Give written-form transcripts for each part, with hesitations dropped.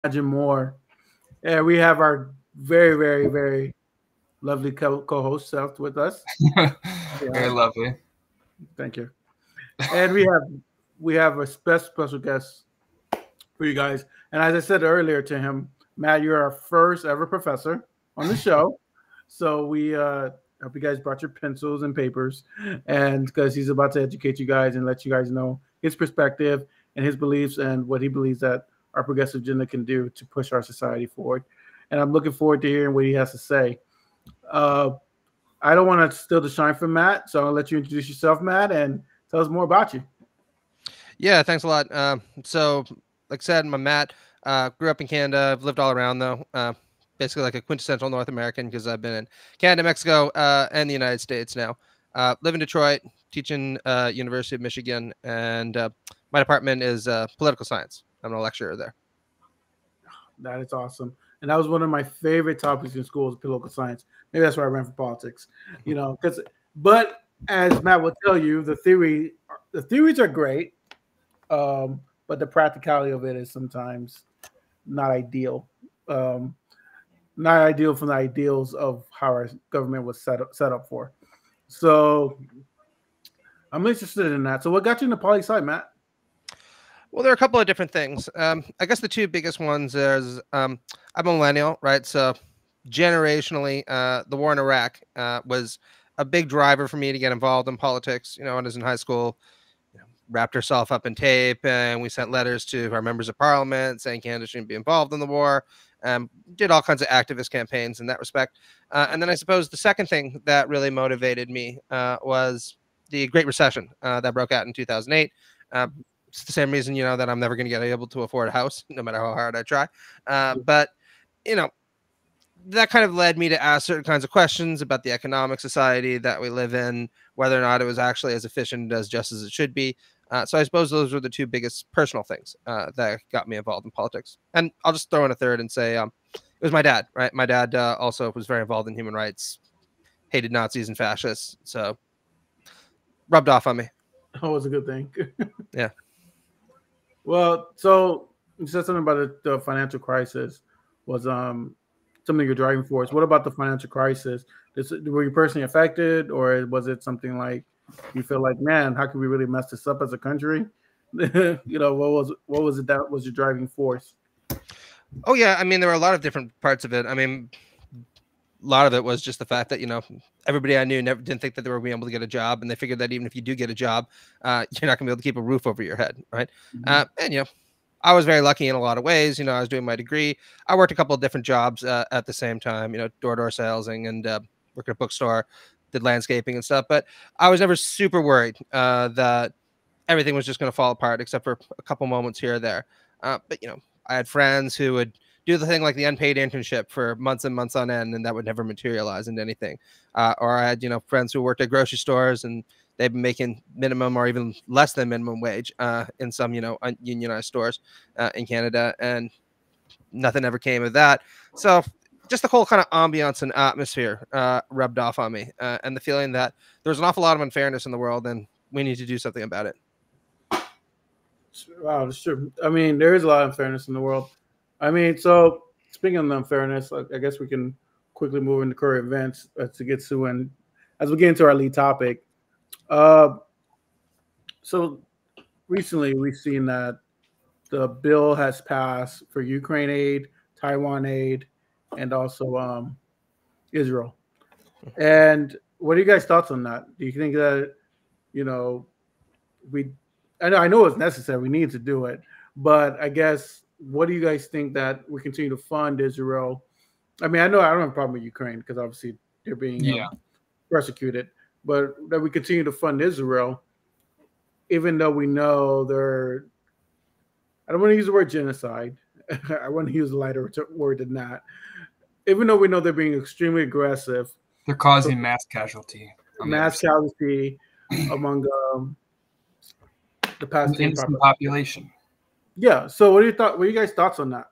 imagine more. And we have our very, very, very lovely co-host Seth with us. Very Yeah, lovely. thank you. And we have a special guest for you guys. And as I said earlier to him, Matt, you're our first ever professor on the show. So we hope you guys brought your pencils and papers, and because he's about to educate you guys and let you guys know his perspective and his beliefs and what he believes that our progressive agenda can do to push our society forward. And I'm looking forward to hearing what he has to say. Uh, I don't want to steal the shine from Matt, so I'll let you introduce yourself, Matt, and tell us more about you. Yeah, thanks a lot. So, like I said, I'm Matt. Grew up in Canada. I've lived all around though. Basically like a quintessential North American because I've been in Canada, Mexico, and the United States now. Live in Detroit, teaching University of Michigan, and my department is political science. I'm a lecturer there. That is awesome. And that was one of my favorite topics in school, is political science. Maybe that's why I ran for politics. But as Matt will tell you, the theories are great, but the practicality of it is sometimes not ideal. Um, Not ideal from the ideals of how our government was set up for. So I'm interested in that. So what got you into poli sci, Matt? Well, there are a couple of different things. I guess the two biggest ones is I'm a millennial, right? So generationally, the war in Iraq was a big driver for me to get involved in politics. When I was in high school, wrapped herself up in tape, and we sent letters to our members of parliament saying Canada shouldn't be involved in the war. Did all kinds of activist campaigns in that respect. And then I suppose the second thing that really motivated me was the Great Recession that broke out in 2008. It's the same reason, that I'm never going to get able to afford a house, no matter how hard I try. But, that kind of led me to ask certain kinds of questions about the economic society that we live in, whether or not it was actually as efficient as just as it should be. So I suppose those were the two biggest personal things that got me involved in politics. And I'll just throw in a third and say it was my dad, right? My dad also was very involved in human rights, hated Nazis and fascists. So rubbed off on me. That was a good thing. Yeah. Well, so you said something about the financial crisis was something you're driving force. What about the financial crisis? Were you personally affected, or was it something like you feel like, man, how can we really mess this up as a country? What was it that was your driving force? Oh yeah, I mean there were a lot of different parts of it. I mean, a lot of it was just the fact that everybody I knew didn't think that they were being able to get a job, and they figured that even if you do get a job, you're not gonna be able to keep a roof over your head, right? And I was very lucky in a lot of ways. I was doing my degree. I worked a couple of different jobs at the same time, door-to-door salesing and worked at a bookstore, did landscaping and stuff. But I was never super worried that everything was just going to fall apart, except for a couple moments here or there. But I had friends who would do the thing like the unpaid internship for months and months on end, and that would never materialize into anything. Or I had, friends who worked at grocery stores, and they've been making minimum or even less than minimum wage in some, unionized stores in Canada, and nothing ever came of that. So just the whole kind of ambiance and atmosphere rubbed off on me, and the feeling that there's an awful lot of unfairness in the world, and we need to do something about it. Wow, that's true. I mean, there is a lot of unfairness in the world. I mean, so speaking of unfairness, I guess we can quickly move into current events to get to, and as we get into our lead topic. So recently we've seen that the bill has passed for Ukraine aid, Taiwan aid, and also Israel. And what are you guys' thoughts on that? Do you think that I know it's necessary, we need to do it, but I guess what do you guys think that we continue to fund Israel? I mean, I don't have a problem with Ukraine because obviously they're being persecuted, but that we continue to fund Israel, even though we know I don't want to use the word genocide. I want to use a lighter word than that. Even though we know they're being extremely aggressive, they're causing mass casualty among the Palestinian population. Yeah. So what are you guys' thoughts on that?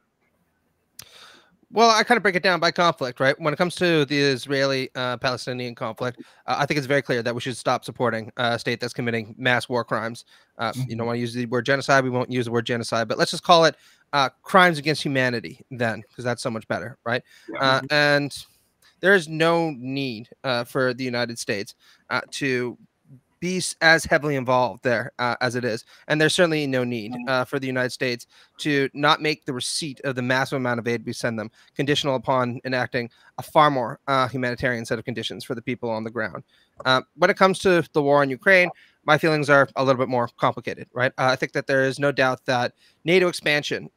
Well, I kind of break it down by conflict, right? When it comes to the Israeli-Palestinian conflict, I think it's very clear that we should stop supporting a state that's committing mass war crimes. You don't want to use the word genocide. We won't use the word genocide, but let's just call it crimes against humanity then, because that's so much better, right? Yeah. And there is no need for the United States to be as heavily involved there as it is. And there's certainly no need for the United States to not make the receipt of the massive amount of aid we send them conditional upon enacting a far more humanitarian set of conditions for the people on the ground. When it comes to the war in Ukraine, my feelings are a little bit more complicated, right? I think that there is no doubt that NATO expansion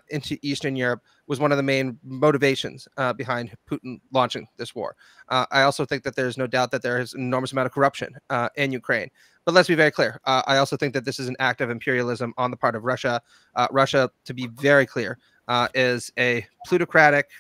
into Eastern Europe was one of the main motivations behind Putin launching this war. I also think that there's no doubt that there is an enormous amount of corruption in Ukraine. But let's be very clear. I also think that this is an act of imperialism on the part of Russia. Russia, to be very clear, is a plutocratic,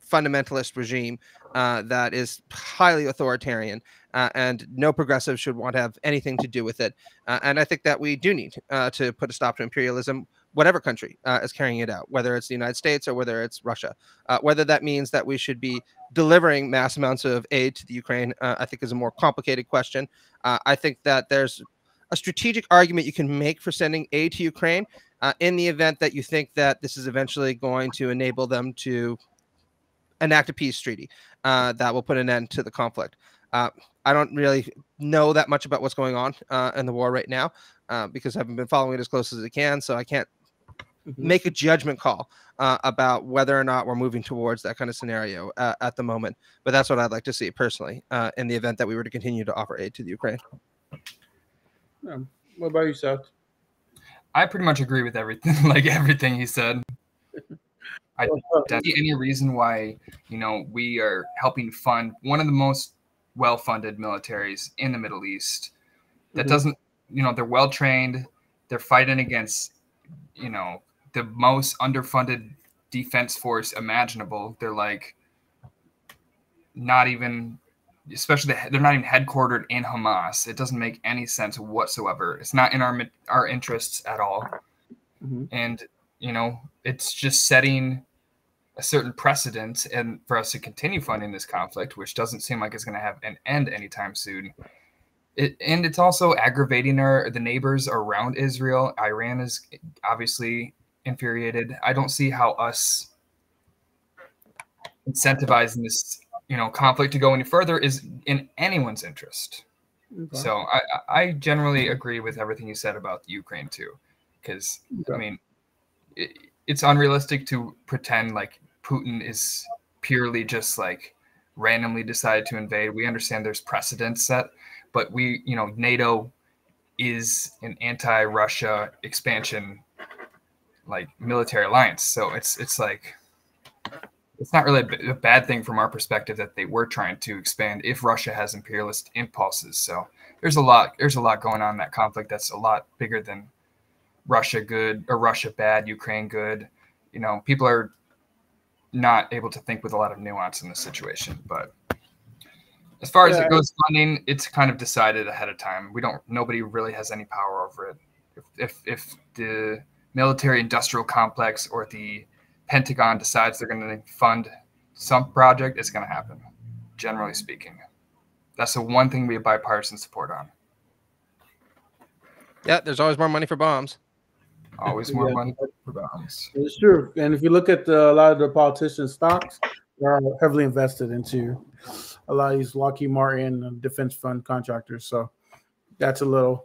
fundamentalist regime that is highly authoritarian, and no progressive should want to have anything to do with it. And I think that we do need to put a stop to imperialism, whatever country is carrying it out, whether it's the United States or whether it's Russia. Whether that means that we should be delivering mass amounts of aid to the Ukraine, I think is a more complicated question. I think that there's a strategic argument you can make for sending aid to Ukraine in the event that you think that this is eventually going to enable them to enact a peace treaty that will put an end to the conflict. I don't really know that much about what's going on in the war right now because I haven't been following it as close as I can, so I can't make a judgment call about whether or not we're moving towards that kind of scenario at the moment. But that's what I'd like to see personally in the event that we were to continue to offer aid to the Ukraine. What about you, Seth? I pretty much agree with everything, everything he said. I don't see any reason why, we are helping fund one of the most well-funded militaries in the Middle East. That doesn't, they're well-trained. They're fighting against, the most underfunded defense force imaginable. They're not even, especially they're not even headquartered in Hamas. It doesn't make any sense whatsoever. It's not in our interests at all. And, it's just setting a certain precedent and for us to continue funding this conflict, which doesn't seem like it's going to have an end anytime soon. And it's also aggravating the neighbors around Israel. Iran is obviously infuriated. I don't see how us incentivizing this, conflict to go any further is in anyone's interest. Okay. So I generally agree with everything you said about Ukraine too, because it's unrealistic to pretend like Putin is purely just randomly decided to invade. We understand there's precedent set, but NATO is an anti-Russia expansion military alliance. So it's not really a bad thing from our perspective that they were trying to expand if Russia has imperialist impulses. So there's a lot going on in that conflict that's a lot bigger than Russia good or Russia bad, Ukraine good. People are not able to think with a lot of nuance in this situation. But as far as it goes funding, it's kind of decided ahead of time. Nobody really has any power over it. If the military industrial complex or the Pentagon decides they're going to fund some project, it's going to happen, generally speaking. That's the one thing we have bipartisan support on. Yeah, there's always more money for bombs. Always more money for bombs. It's true. And if you look at a lot of the politicians' stocks, they're heavily invested into a lot of these Lockheed Martin defense fund contractors. So that's we're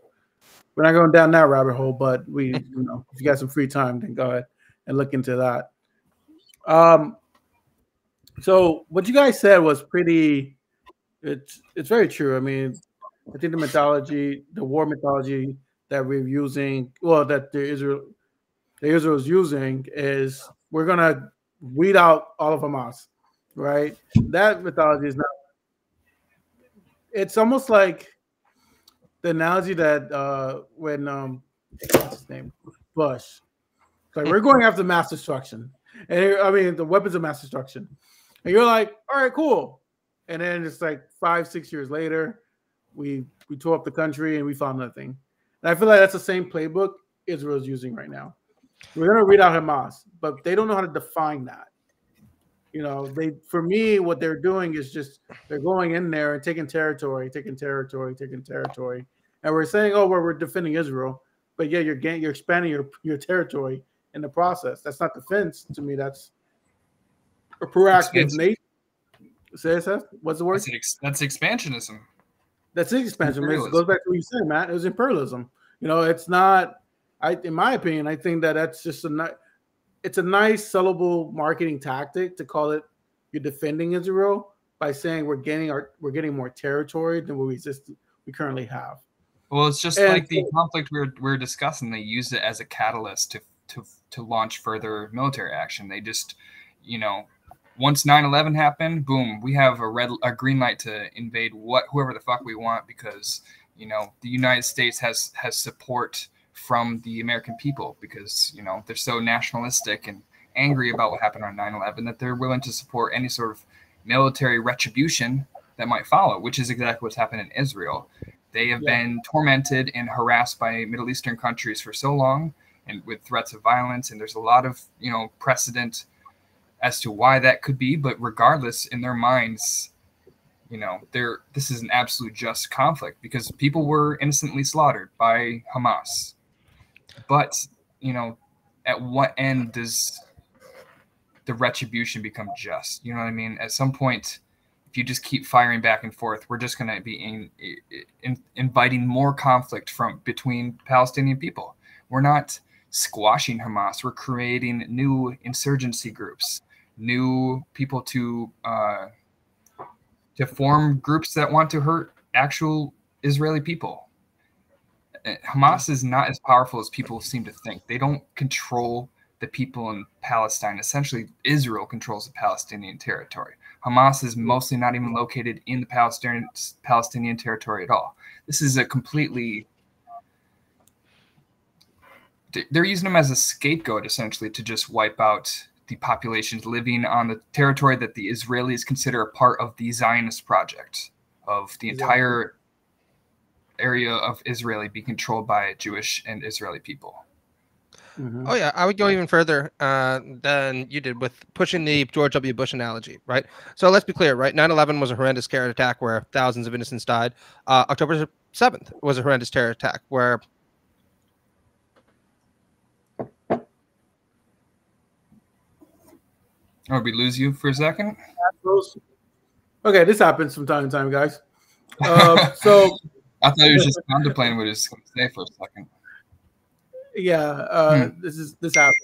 not going down that rabbit hole, but if you got some free time, then go ahead and look into that. So what you guys said was it's very true. I mean, I think the war mythology that we're using, that Israel is using, is we're gonna weed out all of Hamas, right? That mythology is not. It's almost like the analogy that when what's his name, Bush, we're going after mass destruction, and the weapons of mass destruction, and you're like, all right, cool, and then it's 5-6 years later, we tore up the country and we found nothing. And I feel like that's the same playbook Israel is using right now. We're going to read out Hamas, but they don't know how to define that. For me, what they're doing is just they're going in there and taking territory. And we're saying, we're defending Israel. But yeah, you're expanding your territory in the process. That's not defense to me. That's a proactive nature. Say Seth? What's the word? That's expansionism. That's expansion. It goes back to what you said, Matt. It was imperialism. You know, it's not. In my opinion, I think that that's just it's a nice sellable marketing tactic to call it you're defending Israel by saying we're getting more territory than what we currently have. Well, it's just like the conflict we're discussing. They use it as a catalyst to launch further military action. They just, you know, once 9/11 happened, boom, we have a green light to invade whoever the fuck we want because, you know, the United States has support from the American people because, you know, they're so nationalistic and angry about what happened on 9/11 that they're willing to support any sort of military retribution that might follow, which is exactly what's happened in Israel. They have been tormented and harassed by Middle Eastern countries for so long and with threats of violence. And there's a lot of, you know, precedent as to why that could be. But regardless, in their minds, you know, this is an absolute just conflict because people were innocently slaughtered by Hamas. But, you know, at what end does the retribution become just? You know what I mean? At some point, if you just keep firing back and forth, we're just going to be inviting more conflict between Palestinian people. We're not squashing Hamas. We're creating new insurgency groups, new people to form groups that want to hurt actual Israeli people. Hamas is not as powerful as people seem to think. They don't control the people in Palestine. Essentially, Israel controls the Palestinian territory. Hamas is mostly not even located in the Palestinian territory at all. This is a completely... They're using them as a scapegoat, essentially, to just wipe out the populations living on the territory that the Israelis consider a part of the Zionist project, of the entire area of Israel being controlled by Jewish and Israeli people. Mm-hmm. Oh, yeah. I would go even further than you did with pushing the George W. Bush analogy, right? So let's be clear, right? 9/11 was a horrendous terror attack where thousands of innocents died. October 7th was a horrendous terror attack where... Oh, did we lose you for a second? Okay, this happens from time to time, guys. So I thought he was just contemplating what he was going to say for a second. Yeah, this happens.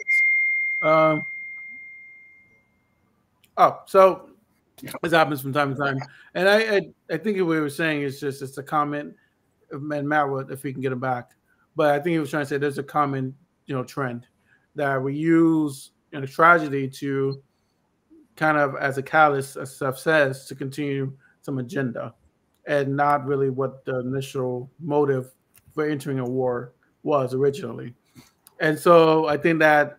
So this happens from time to time, and I think what we were saying is just it's a comment, and Matt, if we can get him back, but I think he was trying to say there's a common trend that we use in a tragedy to kind of as a catalyst, as Seth says, to continue some agenda, and not really what the initial motive for entering a war was originally. And so I think that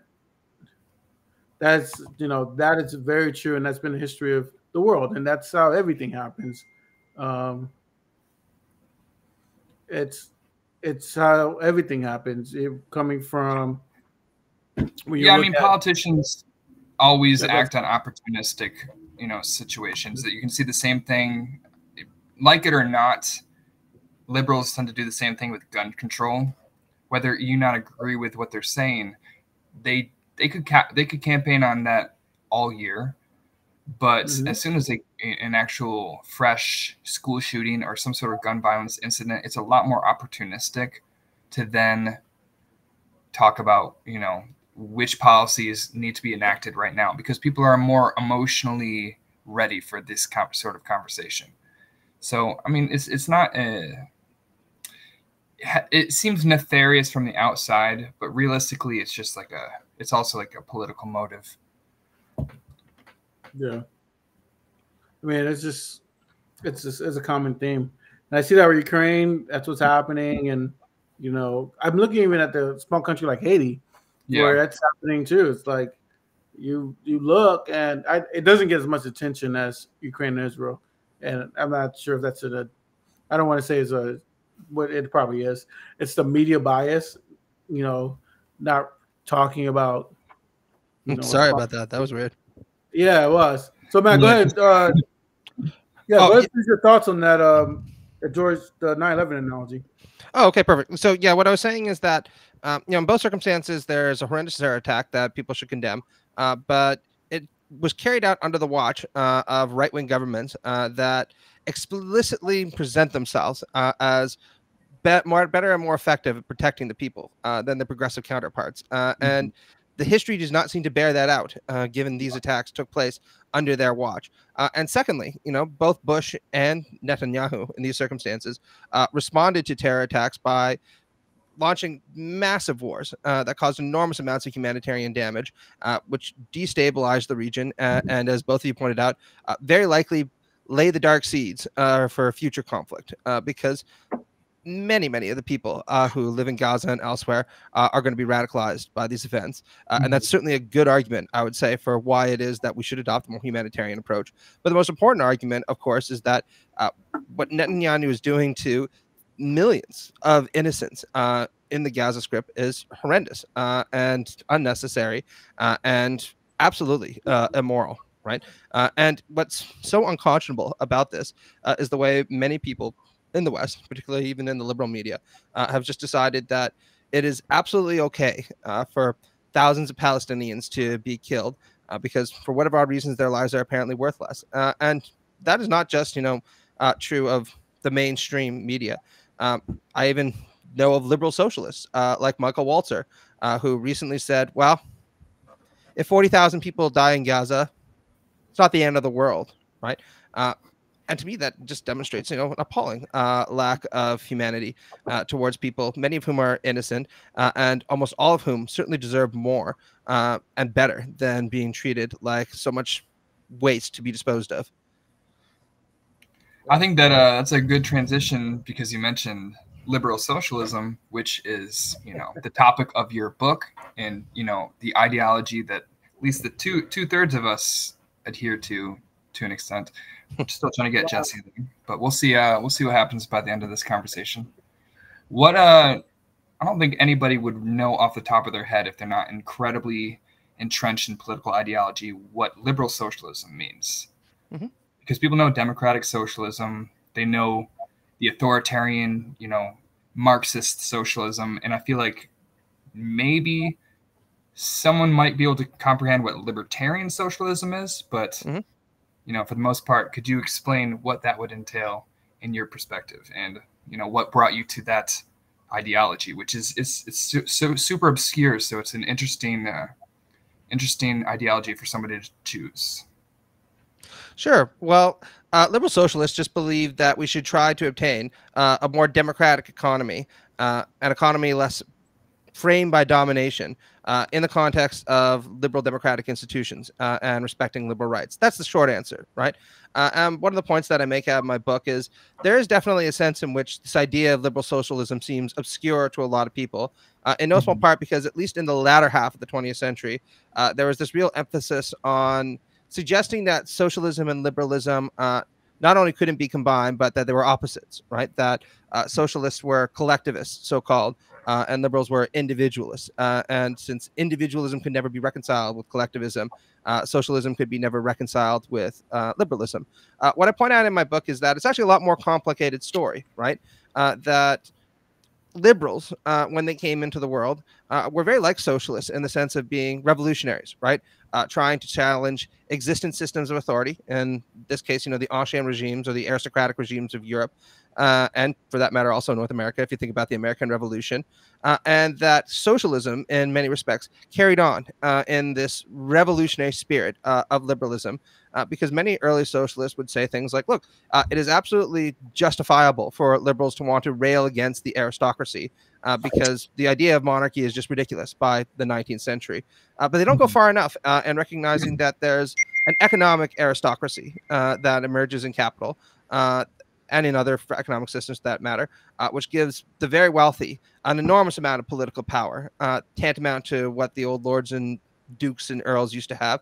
is very true, and that's been the history of the world, and that's how everything happens. It's how everything happens. Coming from politicians always act on opportunistic, situations. That you can see the same thing, like it or not. Liberals tend to do the same thing with gun control. Whether you not agree with what they're saying, they could campaign on that all year, but as soon as an actual fresh school shooting or some sort of gun violence incident, it's a lot more opportunistic to then talk about which policies need to be enacted right now, because people are more emotionally ready for this sort of conversation. So I mean, it's not it seems nefarious from the outside, but realistically, it's just it's also like a political motive. Yeah, I mean, it's a common theme, and I see that with Ukraine. That's what's happening, and I'm looking even at the small country like Haiti, where that's happening too. It's like you look, and it doesn't get as much attention as Ukraine and Israel, and I'm not sure if that's I don't want to say what it probably is. It's the media bias, not talking about. Sorry about that. That was weird. Yeah, it was. So, Matt, go ahead. Go ahead. Your thoughts on that, George, the 9/11 analogy. Oh, okay, perfect. So, yeah, what I was saying is that In both circumstances, there's a horrendous terror attack that people should condemn, but it was carried out under the watch of right-wing governments that explicitly present themselves as better and more effective at protecting the people than the progressive counterparts. And the history does not seem to bear that out, given these attacks took place under their watch. And secondly, both Bush and Netanyahu in these circumstances responded to terror attacks by launching massive wars that caused enormous amounts of humanitarian damage, which destabilized the region. And as both of you pointed out, very likely lay the dark seeds for future conflict because many of the people who live in Gaza and elsewhere are going to be radicalized by these events. And that's certainly a good argument, I would say, for why it is that we should adopt a more humanitarian approach. But the most important argument, of course, is that what Netanyahu is doing to millions of innocents in the Gaza Strip is horrendous and unnecessary and absolutely immoral, right? And what's so unconscionable about this is the way many people in the West, particularly even in the liberal media, have just decided that it is absolutely okay for thousands of Palestinians to be killed because for whatever odd reasons, their lives are apparently worthless. And that is not just, true of the mainstream media. I even know of liberal socialists like Michael Walzer, who recently said, well, if 40,000 people die in Gaza, it's not the end of the world, right? And to me, that just demonstrates, an appalling lack of humanity towards people, many of whom are innocent, and almost all of whom certainly deserve more and better than being treated like so much waste to be disposed of. I think that that's a good transition because you mentioned liberal socialism, which is, the topic of your book and, the ideology that at least the two-thirds of us adhere to an extent. I'm still trying to get Jesse, but we'll see what happens by the end of this conversation. I don't think anybody would know off the top of their head if they're not incredibly entrenched in political ideology what liberal socialism means. Mm-hmm. Because people know democratic socialism, they know the authoritarian, Marxist socialism, and I feel like maybe someone might be able to comprehend what libertarian socialism is, but mm-hmm. For the most part, could you explain what that would entail in your perspective and, what brought you to that ideology, which is so super obscure. So it's an interesting ideology for somebody to choose. Sure. Well, liberal socialists just believe that we should try to obtain a more democratic economy, an economy less framed by domination in the context of liberal democratic institutions and respecting liberal rights. That's the short answer, right? And one of the points that I make out of my book is there is definitely a sense in which this idea of liberal socialism seems obscure to a lot of people, in no small part because at least in the latter half of the 20th century, there was this real emphasis on suggesting that socialism and liberalism not only couldn't be combined, but that they were opposites, right? That socialists were collectivists, so-called, and liberals were individualists. And since individualism could never be reconciled with collectivism, socialism could be never reconciled with liberalism. What I point out in my book is that it's actually a lot more complicated story, right? That liberals, when they came into the world, were very like socialists in the sense of being revolutionaries, right? Trying to challenge existing systems of authority. In this case, the ancien regimes or the aristocratic regimes of Europe, and for that matter, also North America, if you think about the American Revolution, and that socialism, in many respects, carried on in this revolutionary spirit of liberalism, because many early socialists would say things like, look, it is absolutely justifiable for liberals to want to rail against the aristocracy because the idea of monarchy is just ridiculous by the 19th century. But they don't go far enough in recognizing that there's an economic aristocracy that emerges in capital and in other economic systems that matter, which gives the very wealthy an enormous amount of political power, tantamount to what the old lords and dukes and earls used to have.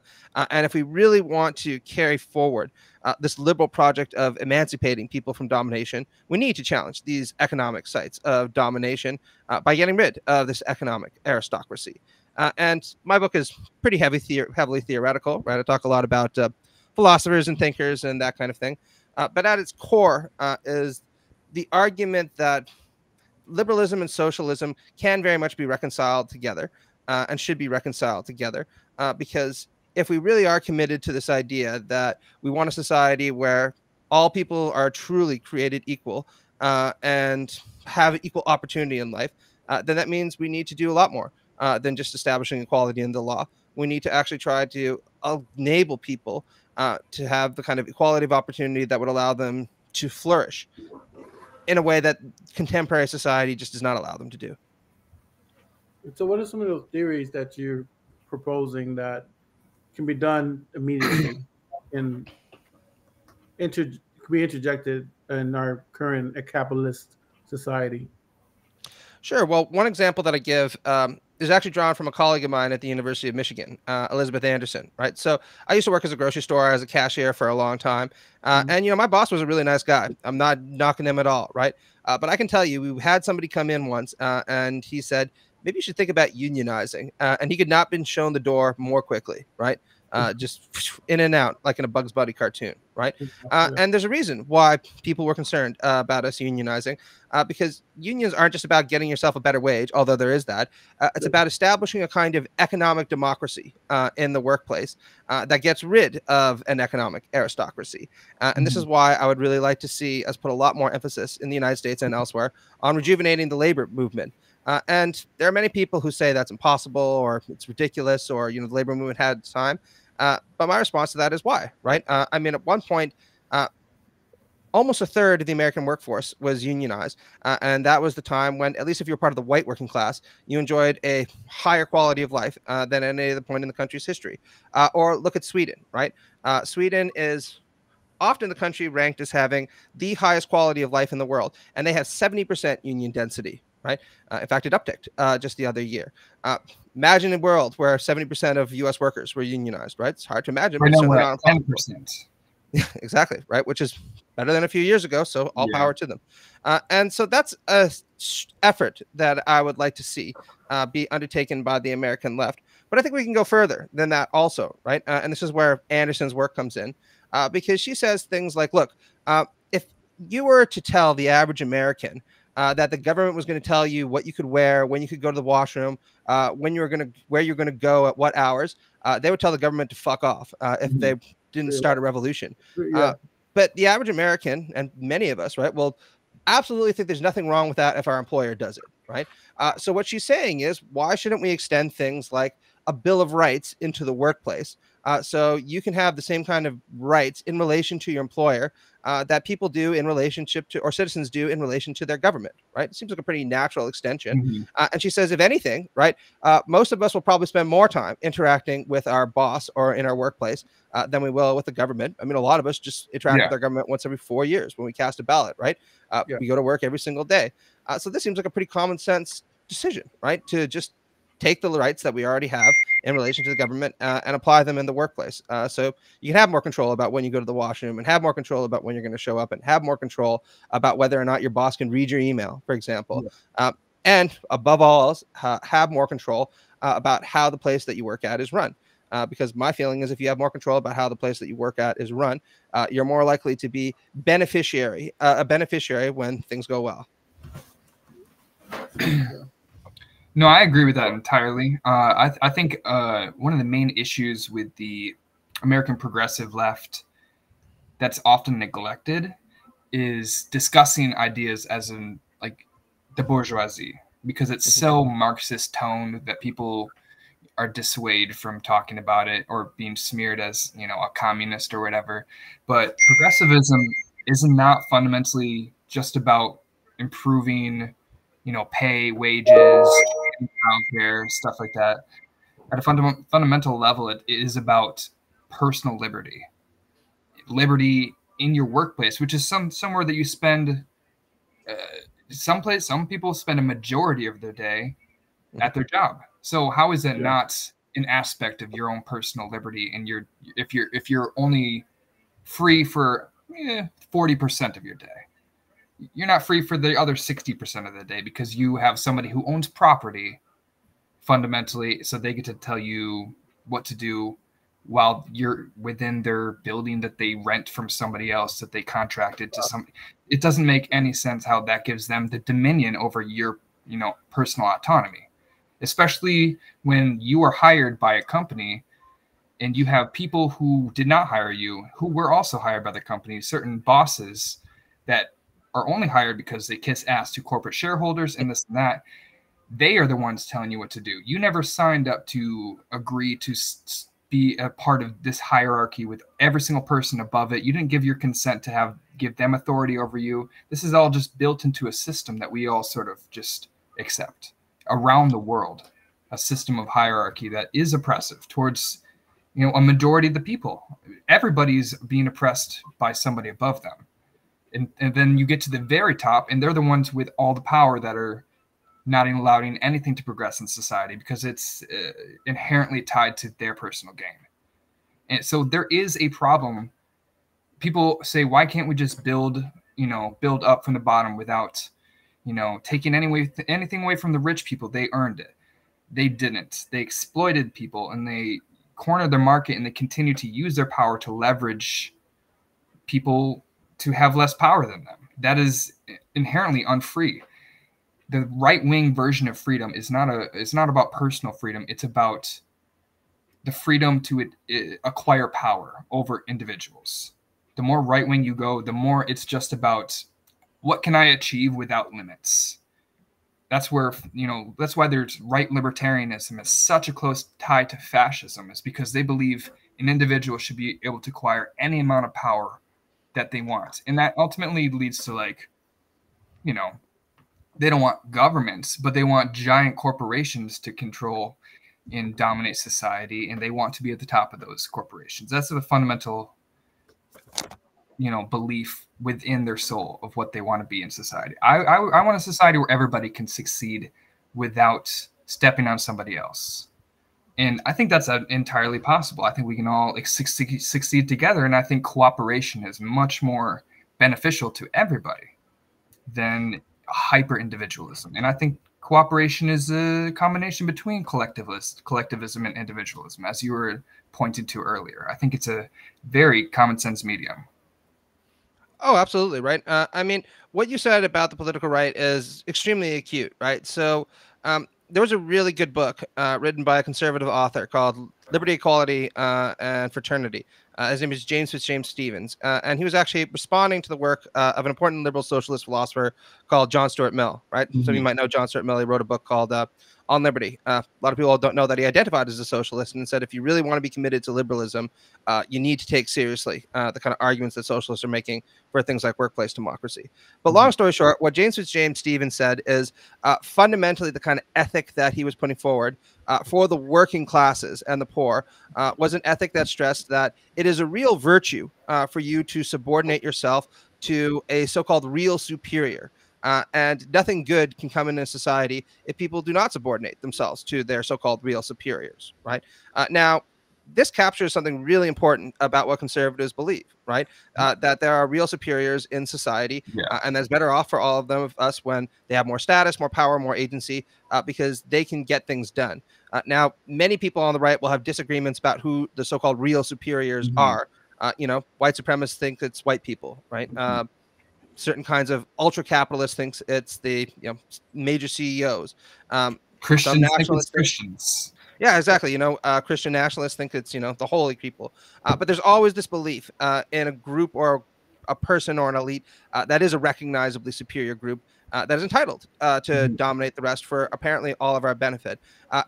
And if we really want to carry forward this liberal project of emancipating people from domination, we need to challenge these economic sites of domination by getting rid of this economic aristocracy. And my book is pretty heavily theoretical, right? I talk a lot about philosophers and thinkers and that kind of thing. But at its core is the argument that liberalism and socialism can very much be reconciled together, and should be reconciled together, because if we really are committed to this idea that we want a society where all people are truly created equal, and have equal opportunity in life, then that means we need to do a lot more than just establishing equality in the law. We need to actually try to enable people to have the kind of equality of opportunity that would allow them to flourish in a way that contemporary society just does not allow them to do. So what are some of those theories that you're proposing that can be done immediately and can be interjected in our current capitalist society? Sure. Well, one example that I give is actually drawn from a colleague of mine at the University of Michigan, Elizabeth Anderson. Right. So I used to work as a grocery store as a cashier for a long time, and my boss was a really nice guy. I'm not knocking him at all. Right. But I can tell you, we had somebody come in once, and he said, maybe you should think about unionizing, and he could not have been shown the door more quickly. Right. Just in and out like in a Bugs Bunny cartoon, right? And there's a reason why people were concerned about us unionizing, because unions aren't just about getting yourself a better wage, although there is that. It's about establishing a kind of economic democracy in the workplace that gets rid of an economic aristocracy. And this is why I would really like to see us put a lot more emphasis in the United States and elsewhere on rejuvenating the labor movement. And there are many people who say that's impossible or it's ridiculous or, the labor movement had time. But my response to that is why, right? I mean, at one point, almost a third of the American workforce was unionized. And that was the time when, at least if you're part of the white working class, you enjoyed a higher quality of life than any other point in the country's history. Or look at Sweden, right? Sweden is often the country ranked as having the highest quality of life in the world. And they have 70% union density. Right. In fact, it upticked just the other year. Imagine a world where 70% of U.S. workers were unionized. Right. It's hard to imagine. Right now we're at 10%. Exactly. Right. Which is better than a few years ago. So all power to them. And so that's a effort that I would like to see be undertaken by the American left. But I think we can go further than that also. Right. And this is where Anderson's work comes in, because she says things like, look, if you were to tell the average American that the government was going to tell you what you could wear, when you could go to the washroom, where you're going to go at what hours, they would tell the government to fuck off if they didn't start a revolution. But the average American, and many of us, right, will absolutely think there's nothing wrong with that if our employer does it, right? So what she's saying is, why shouldn't we extend things like a Bill of Rights into the workplace, so you can have the same kind of rights in relation to your employer that people do in relationship to, or citizens do in relation to their government, right? It seems like a pretty natural extension. And she says, if anything, right, most of us will probably spend more time interacting with our boss or in our workplace than we will with the government. I mean, a lot of us just interact with our government once every 4 years when we cast a ballot, right? We go to work every single day. So this seems like a pretty common sense decision, right? To just take the rights that we already have in relation to the government and apply them in the workplace. So you can have more control about when you go to the washroom, and have more control about when you're going to show up, and have more control about whether or not your boss can read your email, for example. And above all else, have more control about how the place that you work at is run. Because my feeling is, if you have more control about how the place that you work at is run, you're more likely to be a beneficiary when things go well. No, I agree with that entirely. I think one of the main issues with the American progressive left that's often neglected is discussing ideas as in like the bourgeoisie, because it's so Marxist toned that people are dissuaded from talking about it or being smeared as, a communist or whatever. But progressivism is not fundamentally just about improving, pay, wages, childcare, stuff like that. At a fundamental level, it is about personal liberty in your workplace, which is somewhere that you spend. Some people spend a majority of their day at their job. So how is that not an aspect of your own personal liberty? And if you're only free for 40% of your day, you're not free for the other 60% of the day, because you have somebody who owns property fundamentally, so they get to tell you what to do while you're within their building that they rent from somebody else, that they contracted to somebody. It doesn't make any sense how that gives them the dominion over your, personal autonomy, especially when you are hired by a company and you have people who did not hire you, who were also hired by the company, certain bosses that are only hired because they kiss ass to corporate shareholders and this and that. They are the ones telling you what to do. You never signed up to agree to be a part of this hierarchy with every single person above it. You didn't give your consent to give them authority over you. This is all just built into a system that we all sort of just accept around the world, a system of hierarchy that is oppressive towards a majority of the people. Everybody's being oppressed by somebody above them. And then you get to the very top, and they're the ones with all the power that are not allowing anything to progress in society because it's inherently tied to their personal gain. And so there is a problem. People say, why can't we just build up from the bottom without, taking anything away from the rich people? They earned it. They didn't. They exploited people, and they cornered their market, and they continue to use their power to leverage people to have less power than them. That is inherently unfree. The right-wing version of freedom is not about personal freedom. It's about the freedom to acquire power over individuals. The more right-wing you go, the more it's just about what can I achieve without limits. That's where, that's why there's right libertarianism is such a close tie to fascism, is because they believe an individual should be able to acquire any amount of power that they want. And that ultimately leads to they don't want governments, but they want giant corporations to control and dominate society, and they want to be at the top of those corporations. That's the fundamental, belief within their soul of what they want to be in society. I want a society where everybody can succeed without stepping on somebody else. And I think that's entirely possible. I think we can all succeed together, and I think cooperation is much more beneficial to everybody than hyper-individualism. And I think cooperation is a combination between collectivism and individualism, as you were pointed to earlier. I think it's a very common sense medium. Oh, absolutely, right. I mean, what you said about the political right is extremely acute, right? So there was a really good book written by a conservative author called Liberty, Equality, and Fraternity. His name is James Stevens, and he was actually responding to the work of an important liberal socialist philosopher called John Stuart Mill, right? Mm-hmm. Some of you might know John Stuart Mill. He wrote a book called On Liberty. A lot of people don't know that he identified as a socialist and said, if you really want to be committed to liberalism, you need to take seriously the kind of arguments that socialists are making for things like workplace democracy. But long story short, what James Stevens said is fundamentally the kind of ethic that he was putting forward for the working classes and the poor was an ethic that stressed that it is a real virtue for you to subordinate yourself to a so-called real superior. And nothing good can come in a society if people do not subordinate themselves to their so-called real superiors, right? Now, this captures something really important about what conservatives believe, right? That there are real superiors in society, and that's better off for all of us when they have more status, more power, more agency, because they can get things done. Now, many people on the right will have disagreements about who the so-called real superiors are. White supremacists think it's white people, right? Certain kinds of ultra capitalists thinks it's the major CEOs. Christians think it's Christians. Yeah, exactly. Christian nationalists think it's the holy people. But there's always this belief in a group or a person or an elite that is a recognizably superior group that is entitled to dominate the rest for apparently all of our benefit.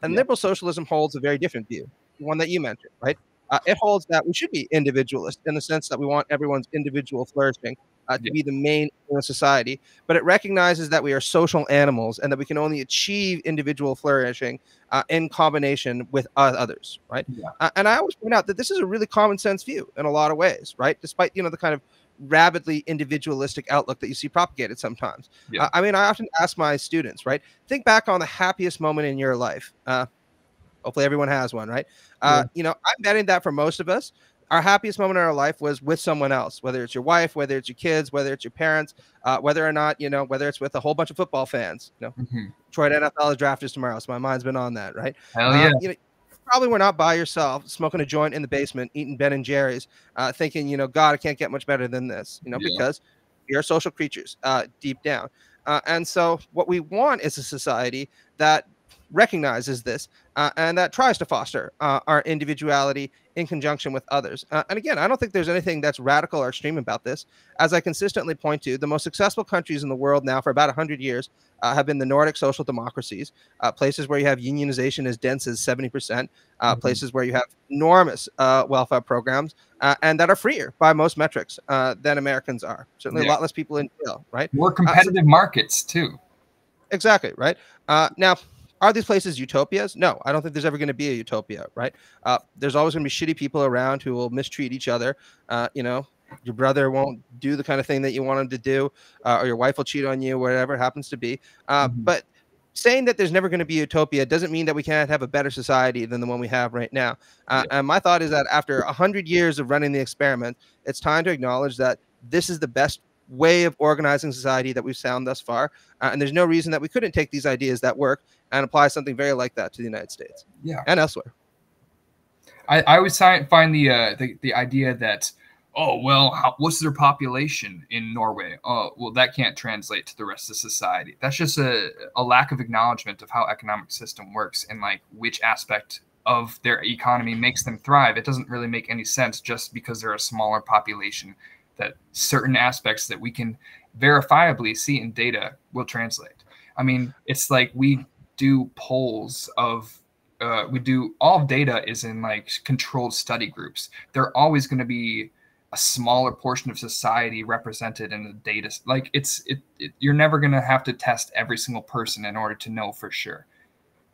And liberal socialism holds a very different view, the one that you mentioned, right? It holds that we should be individualist in the sense that we want everyone's individual flourishing to be the main in society, but it recognizes that we are social animals and that we can only achieve individual flourishing in combination with others, right? And I always point out that this is a really common sense view in a lot of ways, right? Despite the kind of rabidly individualistic outlook that you see propagated sometimes. I mean, I often ask my students, right? Think back on the happiest moment in your life. Hopefully everyone has one, right? I'm betting that for most of us, our happiest moment in our life was with someone else, whether it's your wife, whether it's your kids, whether it's your parents, whether or not, whether it's with a whole bunch of football fans. Detroit NFL draft is tomorrow, so my mind's been on that, right? Hell yeah. probably were not by yourself, smoking a joint in the basement, eating Ben and Jerry's, thinking, you know, God, it can't get much better than this, you know, because we are social creatures deep down. And so what we want is a society that recognizes this and that tries to foster our individuality in conjunction with others. And again, I don't think there's anything that's radical or extreme about this. As I consistently point to, the most successful countries in the world now for about 100 years have been the Nordic social democracies, places where you have unionization as dense as 70%, places where you have enormous welfare programs and that are freer by most metrics than Americans are. Certainly a lot less people in jail, right? More competitive markets too. Exactly, right? Now, are these places utopias? No, I don't think there's ever going to be a utopia, right? There's always going to be shitty people around who will mistreat each other. You know, your brother won't do the kind of thing that you want him to do, or your wife will cheat on you, whatever it happens to be. But saying that there's never going to be utopia doesn't mean that we can't have a better society than the one we have right now. And my thought is that after 100 years of running the experiment, it's time to acknowledge that this is the best way of organizing society that we've found thus far. And there's no reason that we couldn't take these ideas that work and apply something very like that to the United States and elsewhere. I always find the idea that, oh, well, what's their population in Norway? Oh, well, that can't translate to the rest of society. That's just a lack of acknowledgement of how economic system works and like which aspect of their economy makes them thrive. It doesn't really make any sense just because they're a smaller population that certain aspects that we can verifiably see in data will translate. I mean, it's like we do polls of all data is in like controlled study groups. They're always going to be a smaller portion of society represented in the data. Like you're never going to have to test every single person in order to know for sure.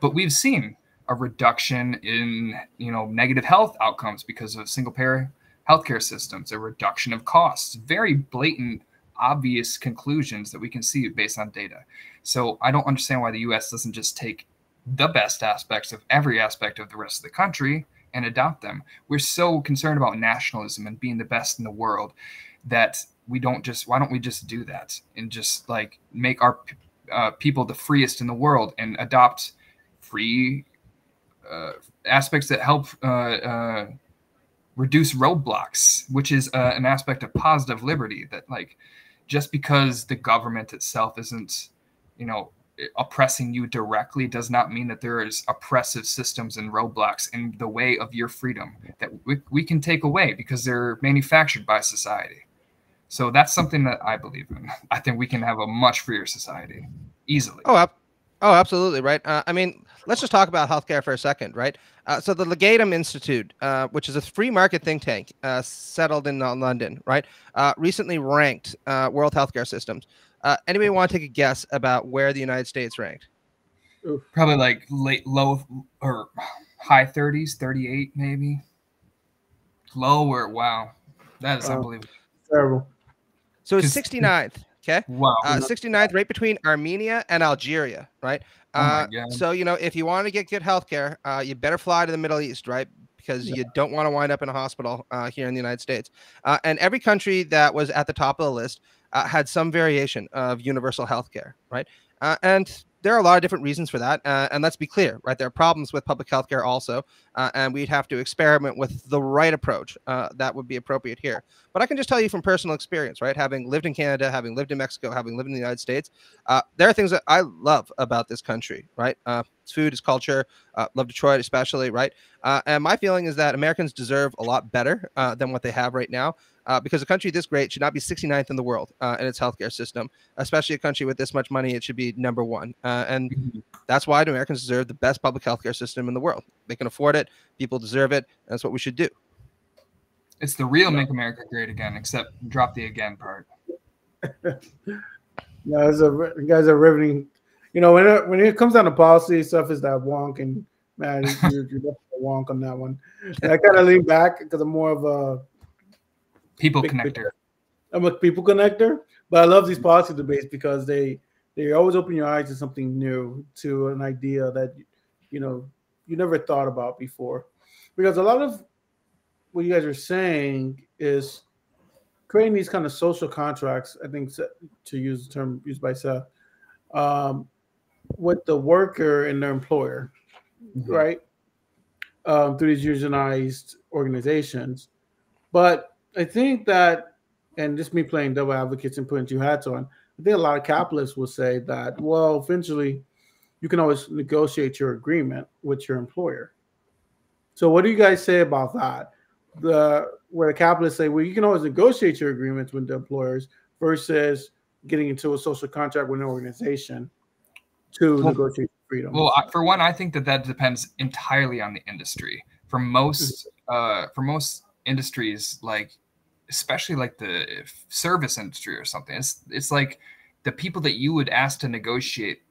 But we've seen a reduction in, you know, negative health outcomes because of single payer healthcare systems, a reduction of costs, very blatant, obvious conclusions that we can see based on data. So I don't understand why the US doesn't just take the best aspects of every aspect of the rest of the country and adopt them. We're so concerned about nationalism and being the best in the world that why don't we just do that and just like make our people the freest in the world and adopt free aspects that help reduce roadblocks, which is an aspect of positive liberty, that like just because the government itself isn't, you know, oppressing you directly does not mean that there is oppressive systems and roadblocks in the way of your freedom that we can take away because they're manufactured by society. So that's something that I believe in. I think we can have a much freer society easily. Oh, absolutely, right. I mean, let's just talk about healthcare for a second, right? So the Legatum Institute, which is a free market think tank settled in London, right, recently ranked world healthcare systems. Anybody want to take a guess about where the United States ranked? Probably like low or high 30s, 38 maybe. Lower, wow. That is unbelievable. Terrible. So it's 69th. Okay. Wow. 69th, right between Armenia and Algeria, right? Oh my God. So, you know, if you want to get good healthcare, you better fly to the Middle East, right? Because you don't want to wind up in a hospital here in the United States. And every country that was at the top of the list had some variation of universal healthcare, right? And there are a lot of different reasons for that. And let's be clear, right? There are problems with public healthcare also. And we'd have to experiment with the right approach that would be appropriate here. But I can just tell you from personal experience, right? Having lived in Canada, having lived in Mexico, having lived in the United States, there are things that I love about this country, right? Its food, its culture, love Detroit especially, right? And my feeling is that Americans deserve a lot better than what they have right now. Because a country this great should not be 69th in the world in its healthcare system, especially a country with this much money. It should be number one. And that's why Americans deserve the best public healthcare system in the world. They can afford it. People deserve it. And that's what we should do. It's the real Make America Great Again, except drop the again part. No, you guys are riveting. You know, when it comes down to policy stuff, is that wonk, and man, you're definitely a wonk on that one. And I kind of lean back because I'm more of a people connector. I'm a people connector, but I love these policy debates because they always open your eyes to something new, to an idea that you know you never thought about before. Because a lot of what you guys are saying is creating these kind of social contracts, I think, to use the term used by Seth, with the worker and their employer, right? through these unionized organizations. But I think that, and just me playing double advocates and putting two hats on, I think a lot of capitalists will say that, well, eventually you can always negotiate your agreement with your employer. So what do you guys say about that? Where the capitalists say, well, you can always negotiate your agreements with the employers versus getting into a social contract with an organization to negotiate freedom. Well, for one, I think that depends entirely on the industry. For most industries, like especially like the service industry or something, it's like the people that you would ask to negotiate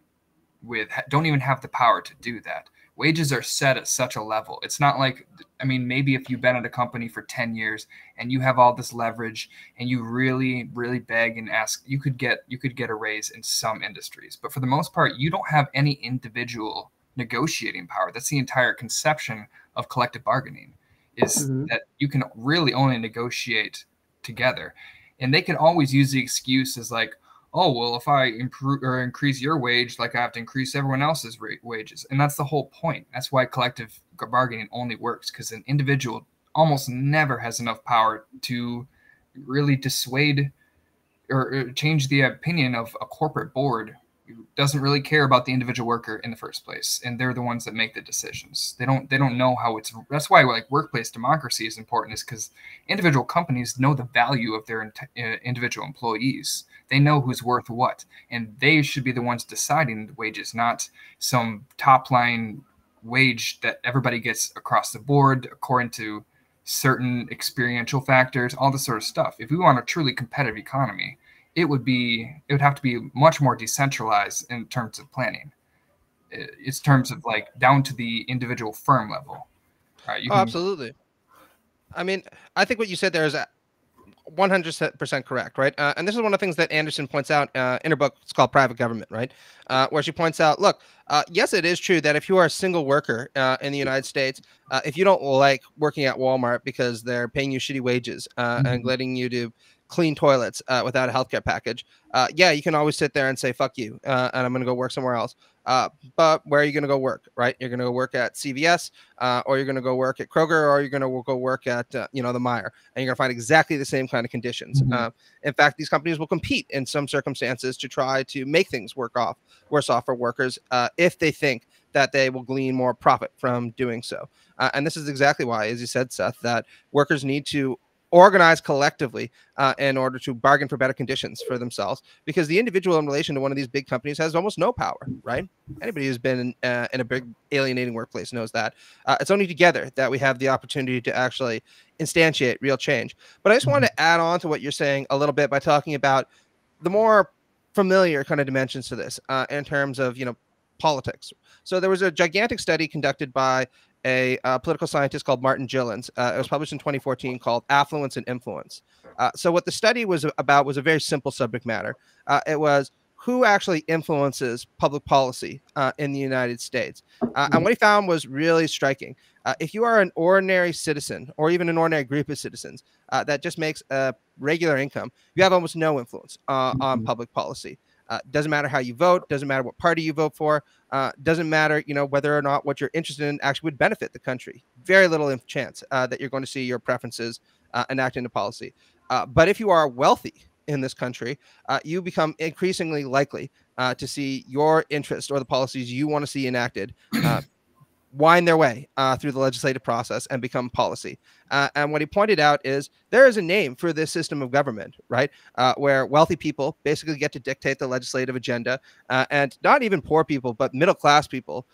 with don't even have the power to do that. Wages are set at such a level. It's not like, I mean, maybe if you've been at a company for 10 years and you have all this leverage and you really, really beg and ask, you could get a raise in some industries. But for the most part, you don't have any individual negotiating power. That's the entire conception of collective bargaining, is that you can really only negotiate together. And they can always use the excuse as like, oh, well, if I improve or increase your wage, like I have to increase everyone else's wages. And that's the whole point. That's why collective bargaining only works, because an individual almost never has enough power to really dissuade or change the opinion of a corporate board who doesn't really care about the individual worker in the first place. And they're the ones that make the decisions. They don't know how that's why like workplace democracy is important, is because individual companies know the value of their individual employees. They know who's worth what, and they should be the ones deciding the wages, not some top line wage that everybody gets across the board according to certain experiential factors, all this sort of stuff. If we want a truly competitive economy, it would have to be much more decentralized in terms of planning. It's terms of like down to the individual firm level. Right? Absolutely. I mean, I think what you said there is 100% correct, right? And this is one of the things that Anderson points out in her book. It's called Private Government, right? Where she points out, look, yes, it is true that if you are a single worker in the United States, if you don't like working at Walmart because they're paying you shitty wages and letting you to clean toilets without a healthcare package, yeah, you can always sit there and say, fuck you, and I'm going to go work somewhere else. But where are you going to go work, right? You're going to go work at CVS, or you're going to go work at Kroger, or you're going to go work at, the Meijer, and you're going to find exactly the same kind of conditions. In fact, these companies will compete in some circumstances to try to make things worse off for workers if they think that they will glean more profit from doing so. And this is exactly why, as you said, Seth, that workers need to organize collectively in order to bargain for better conditions for themselves, because the individual in relation to one of these big companies has almost no power, right? Anybody who's been in a big alienating workplace knows that. It's only together that we have the opportunity to actually instantiate real change. But I just wanted to add on to what you're saying a little bit by talking about the more familiar kind of dimensions to this in terms of, politics. So there was a gigantic study conducted by a political scientist called Martin Gilens. It was published in 2014, called Affluence and Influence. So what the study was about was a very simple subject matter. It was who actually influences public policy in the United States. And what he found was really striking. If you are an ordinary citizen, or even an ordinary group of citizens that just makes a regular income, you have almost no influence on public policy. Doesn't matter how you vote, doesn't matter what party you vote for, doesn't matter, whether or not what you're interested in actually would benefit the country. Very little chance that you're going to see your preferences enacted into policy. But if you are wealthy in this country, you become increasingly likely to see your interest or the policies you want to see enacted wind their way through the legislative process and become policy. And what he pointed out is there is a name for this system of government, right? Where wealthy people basically get to dictate the legislative agenda, and not even poor people, but middle-class people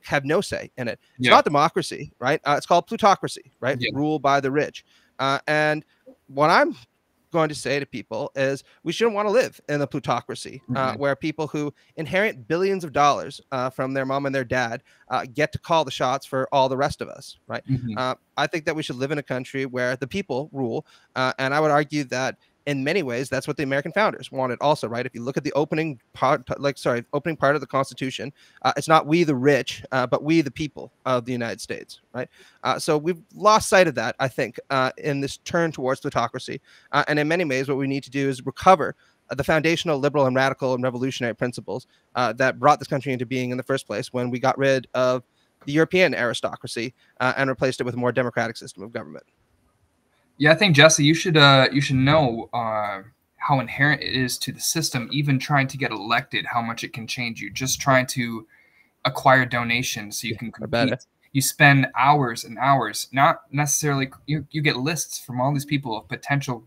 have no say in it. It's not democracy, right? It's called plutocracy, right? Rule by the rich. And what I'm going to say to people is we shouldn't want to live in a plutocracy where people who inherit billions of dollars from their mom and their dad get to call the shots for all the rest of us, right? I think that we should live in a country where the people rule, and I would argue that in many ways that's what the American founders wanted also, right? If you look at the opening part of the Constitution, it's not we the rich, but we the people of the United States, right? So we've lost sight of that, I think, in this turn towards plutocracy. And in many ways, what we need to do is recover the foundational liberal and radical and revolutionary principles that brought this country into being in the first place, when we got rid of the European aristocracy and replaced it with a more democratic system of government. Yeah, I think, Jesse, you should know how inherent it is to the system, even trying to get elected, how much it can change you. Just trying to acquire donations so you can compete. You spend hours and hours, not necessarily, you get lists from all these people of potential,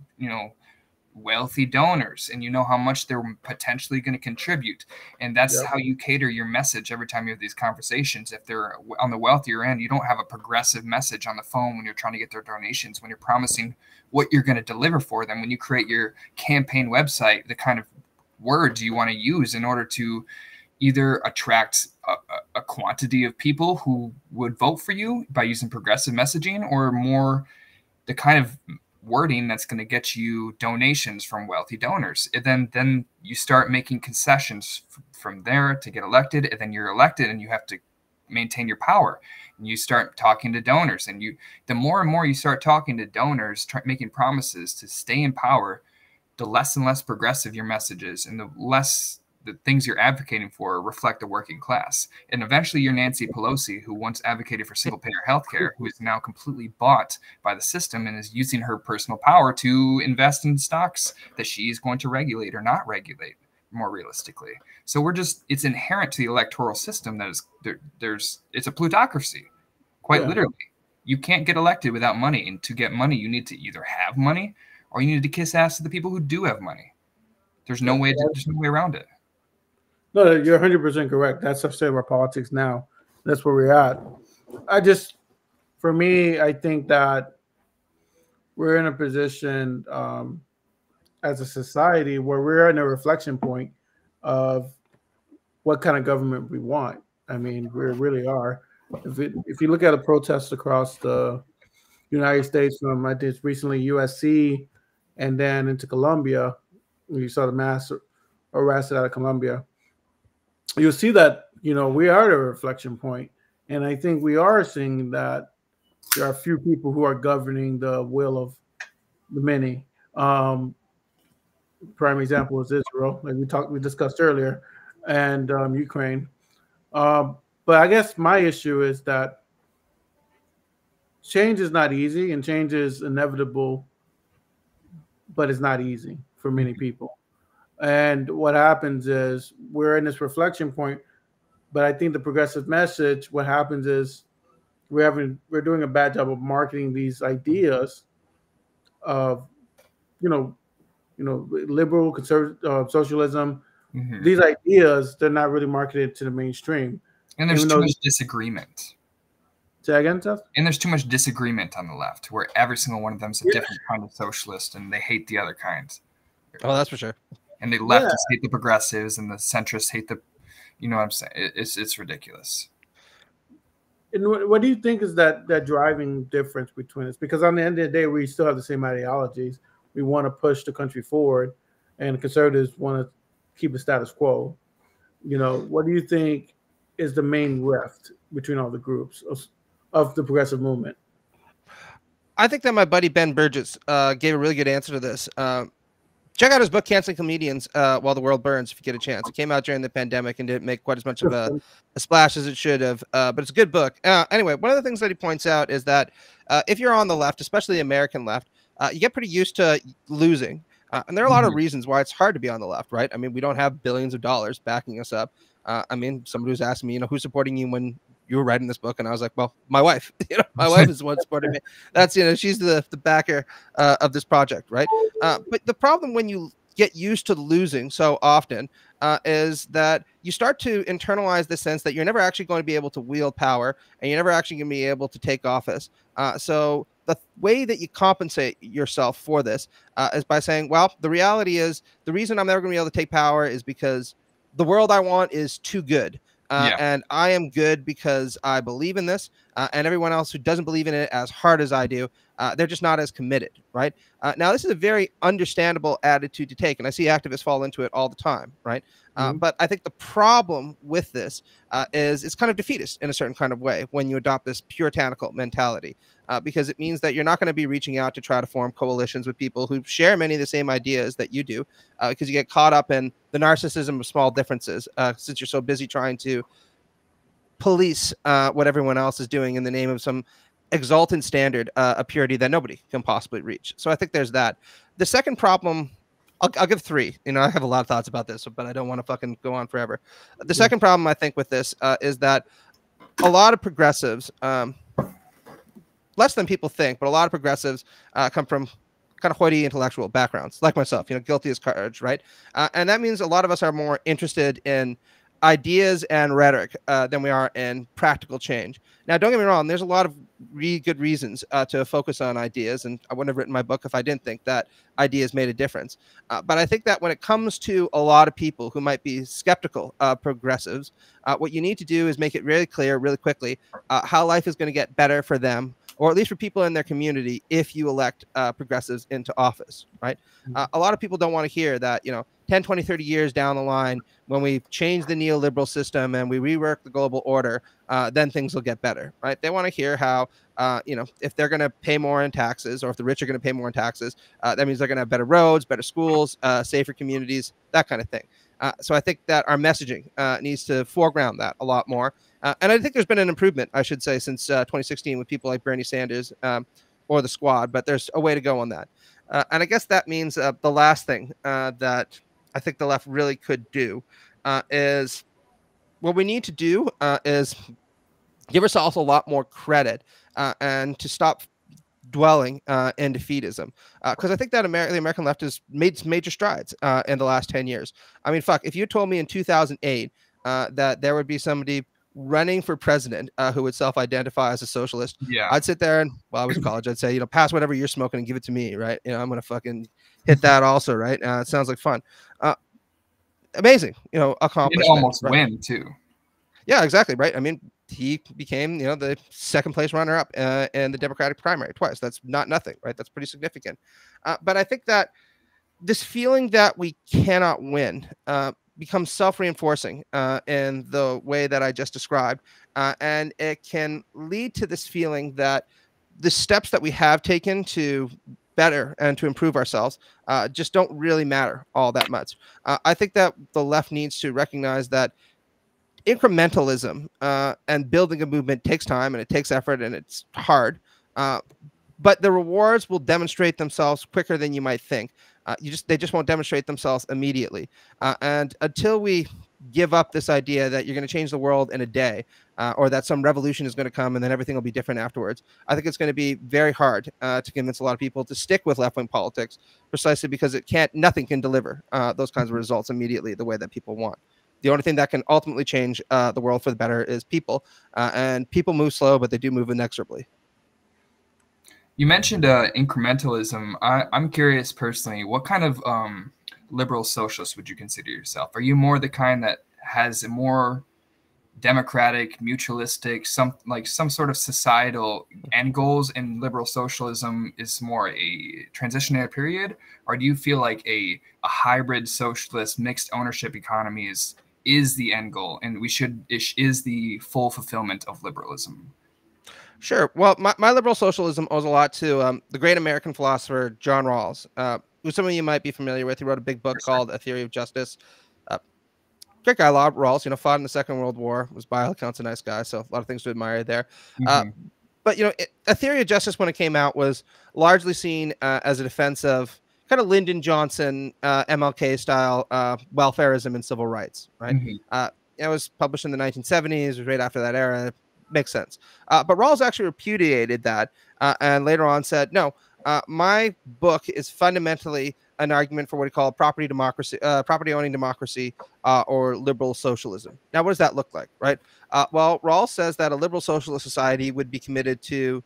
wealthy donors, and you know how much they're potentially going to contribute. And that's how you cater your message every time you have these conversations. If they're on the wealthier end, you don't have a progressive message on the phone when you're trying to get their donations, when you're promising what you're going to deliver for them, when you create your campaign website, the kind of words you want to use in order to either attract a quantity of people who would vote for you by using progressive messaging, or more the kind of wording that's going to get you donations from wealthy donors. And then you start making concessions from there to get elected, and then you're elected and you have to maintain your power, and you start talking to donors, and the more and more you start talking to donors, making promises to stay in power, the less and less progressive your message is, and the less the things you're advocating for reflect the working class. And eventually you're Nancy Pelosi, who once advocated for single-payer healthcare, who is now completely bought by the system and is using her personal power to invest in stocks that she's going to regulate or not regulate, more realistically. So it's inherent to the electoral system that it's a plutocracy, quite literally. You can't get elected without money. And to get money, you need to either have money or you need to kiss ass to the people who do have money. There's no way around it. No, you're 100% correct. That's the state of our politics now. That's where we're at. For me, I think that we're in a position as a society where we're in a reflection point of what kind of government we want. I mean, we really are. If you look at the protests across the United States, from I think recently USC and then into Colombia, you saw the mass arrest out of Colombia. You'll see that, we are at a reflection point. And I think we are seeing that there are a few people who are governing the will of the many. Prime example is Israel, like we discussed earlier, and Ukraine. But I guess my issue is that change is not easy, and change is inevitable, but it's not easy for many people. And what happens is we're in this reflection point, but I think the progressive message, what happens is we're doing a bad job of marketing these ideas of, liberal, conservative, socialism. Mm-hmm. These ideas, they're not really marketed to the mainstream. And there's too much disagreement. Say again, Seth? And there's too much disagreement on the left, where every single one of them is a different kind of socialist, and they hate the other kinds. Oh, that's for sure. And the leftists hate the progressives, and the centrists hate the, what I'm saying? It's ridiculous. And what do you think is that driving difference between us? Because on the end of the day, we still have the same ideologies. We want to push the country forward, and conservatives want to keep the status quo. What do you think is the main rift between all the groups of the progressive movement? I think that my buddy Ben Burgess gave a really good answer to this. Check out his book, Canceling Comedians While the World Burns, if you get a chance. It came out during the pandemic and didn't make quite as much of a splash as it should have, but it's a good book. Anyway, one of the things that he points out is that if you're on the left, especially the American left, you get pretty used to losing. And there are a lot of reasons why it's hard to be on the left, right? I mean, we don't have billions of dollars backing us up. Somebody was asking me, who's supporting you when you were writing this book? And I was like, well, my wife. My wife is the one supporting me. That's, she's the backer of this project, right? But the problem when you get used to losing so often is that you start to internalize the sense that you're never actually going to be able to wield power, and you're never actually going to be able to take office. So the way that you compensate yourself for this is by saying, well, the reality is the reason I'm never going to be able to take power is because the world I want is too good. And I am good because I believe in this, and everyone else who doesn't believe in it as hard as I do, they're just not as committed, right? Now, this is a very understandable attitude to take, and I see activists fall into it all the time, right? But I think the problem with this is it's kind of defeatist in a certain kind of way when you adopt this puritanical mentality, because it means that you're not going to be reaching out to try to form coalitions with people who share many of the same ideas that you do, because you get caught up in the narcissism of small differences, since you're so busy trying to police what everyone else is doing in the name of some exalted standard of purity that nobody can possibly reach. So I think there's that. The second problem, I'll give three. You know, I have a lot of thoughts about this, but I don't want to fucking go on forever. The second problem I think with this is that a lot of progressives, less than people think, but a lot of progressives come from kind of hoity intellectual backgrounds, like myself, you know, guilty as charged, right? And that means a lot of us are more interested in ideas and rhetoric than we are in practical change. Now, don't get me wrong, there's a lot of really good reasons to focus on ideas, and I wouldn't have written my book if I didn't think that ideas made a difference. But I think that when it comes to a lot of people who might be skeptical of progressives, what you need to do is make it really clear, really quickly, how life is going to get better for them, or at least for people in their community, if you elect progressives into office, right? A lot of people don't want to hear that, you know, 10, 20, 30 years down the line, when we change the neoliberal system and we rework the global order, then things will get better, right? They want to hear how, you know, if they're going to pay more in taxes, or if the rich are going to pay more in taxes, that means they're going to have better roads, better schools, safer communities, that kind of thing. So I think that our messaging needs to foreground that a lot more. And I think there's been an improvement, I should say, since 2016 with people like Bernie Sanders or the Squad, but there's a way to go on that. And I guess that means the last thing that I think the left really could do is, what we need to do is give ourselves a lot more credit and to stop dwelling in defeatism, because I think that the American left has made some major strides in the last 10 years. I mean, fuck, if you told me in 2008 that there would be somebody running for president who would self-identify as a socialist, I'd sit there and, well, I was in college, I'd say, you know, pass whatever you're smoking and give it to me, right? You know, I'm gonna fucking hit that also, right? It sounds like fun. Amazing, you know, accomplishment. He'd almost right? win too. Yeah, exactly, right. I mean, he became, you know, the second place runner up in the Democratic primary twice. That's not nothing, right? That's pretty significant. But I think that this feeling that we cannot win becomes self-reinforcing in the way that I just described. And it can lead to this feeling that the steps that we have taken to better and to improve ourselves just don't really matter all that much. I think that the left needs to recognize that incrementalism and building a movement takes time, and it takes effort, and it's hard. But the rewards will demonstrate themselves quicker than you might think. They just won't demonstrate themselves immediately. And until we give up this idea that you're going to change the world in a day, or that some revolution is going to come and then everything will be different afterwards, I think it's going to be very hard to convince a lot of people to stick with left-wing politics, precisely because nothing can deliver those kinds of results immediately the way that people want. The only thing that can ultimately change the world for the better is people, and people move slow, but they do move inexorably. You mentioned incrementalism. I'm curious personally, what kind of liberal socialist would you consider yourself? Are you more the kind that has a more democratic, mutualistic, some sort of societal end goals, and liberal socialism is more a transitionary period? Or do you feel like a hybrid socialist mixed ownership economy is the end goal, and is the full fulfillment of liberalism? Sure. Well, my liberal socialism owes a lot to the great American philosopher John Rawls, who some of you might be familiar with. He wrote a big book called A Theory of Justice. Great guy, Rawls. You know, fought in the Second World War. Was by all accounts a nice guy, so a lot of things to admire there. But you know, A Theory of Justice, when it came out, was largely seen as a defense of kind of Lyndon Johnson, MLK style welfarism and civil rights. Right. It was published in the 1970s. It was right after that era. Makes sense. But Rawls actually repudiated that and later on said, no, my book is fundamentally an argument for what he called property democracy, property owning democracy, or liberal socialism. Now, what does that look like, right? Well, Rawls says that a liberal socialist society would be committed to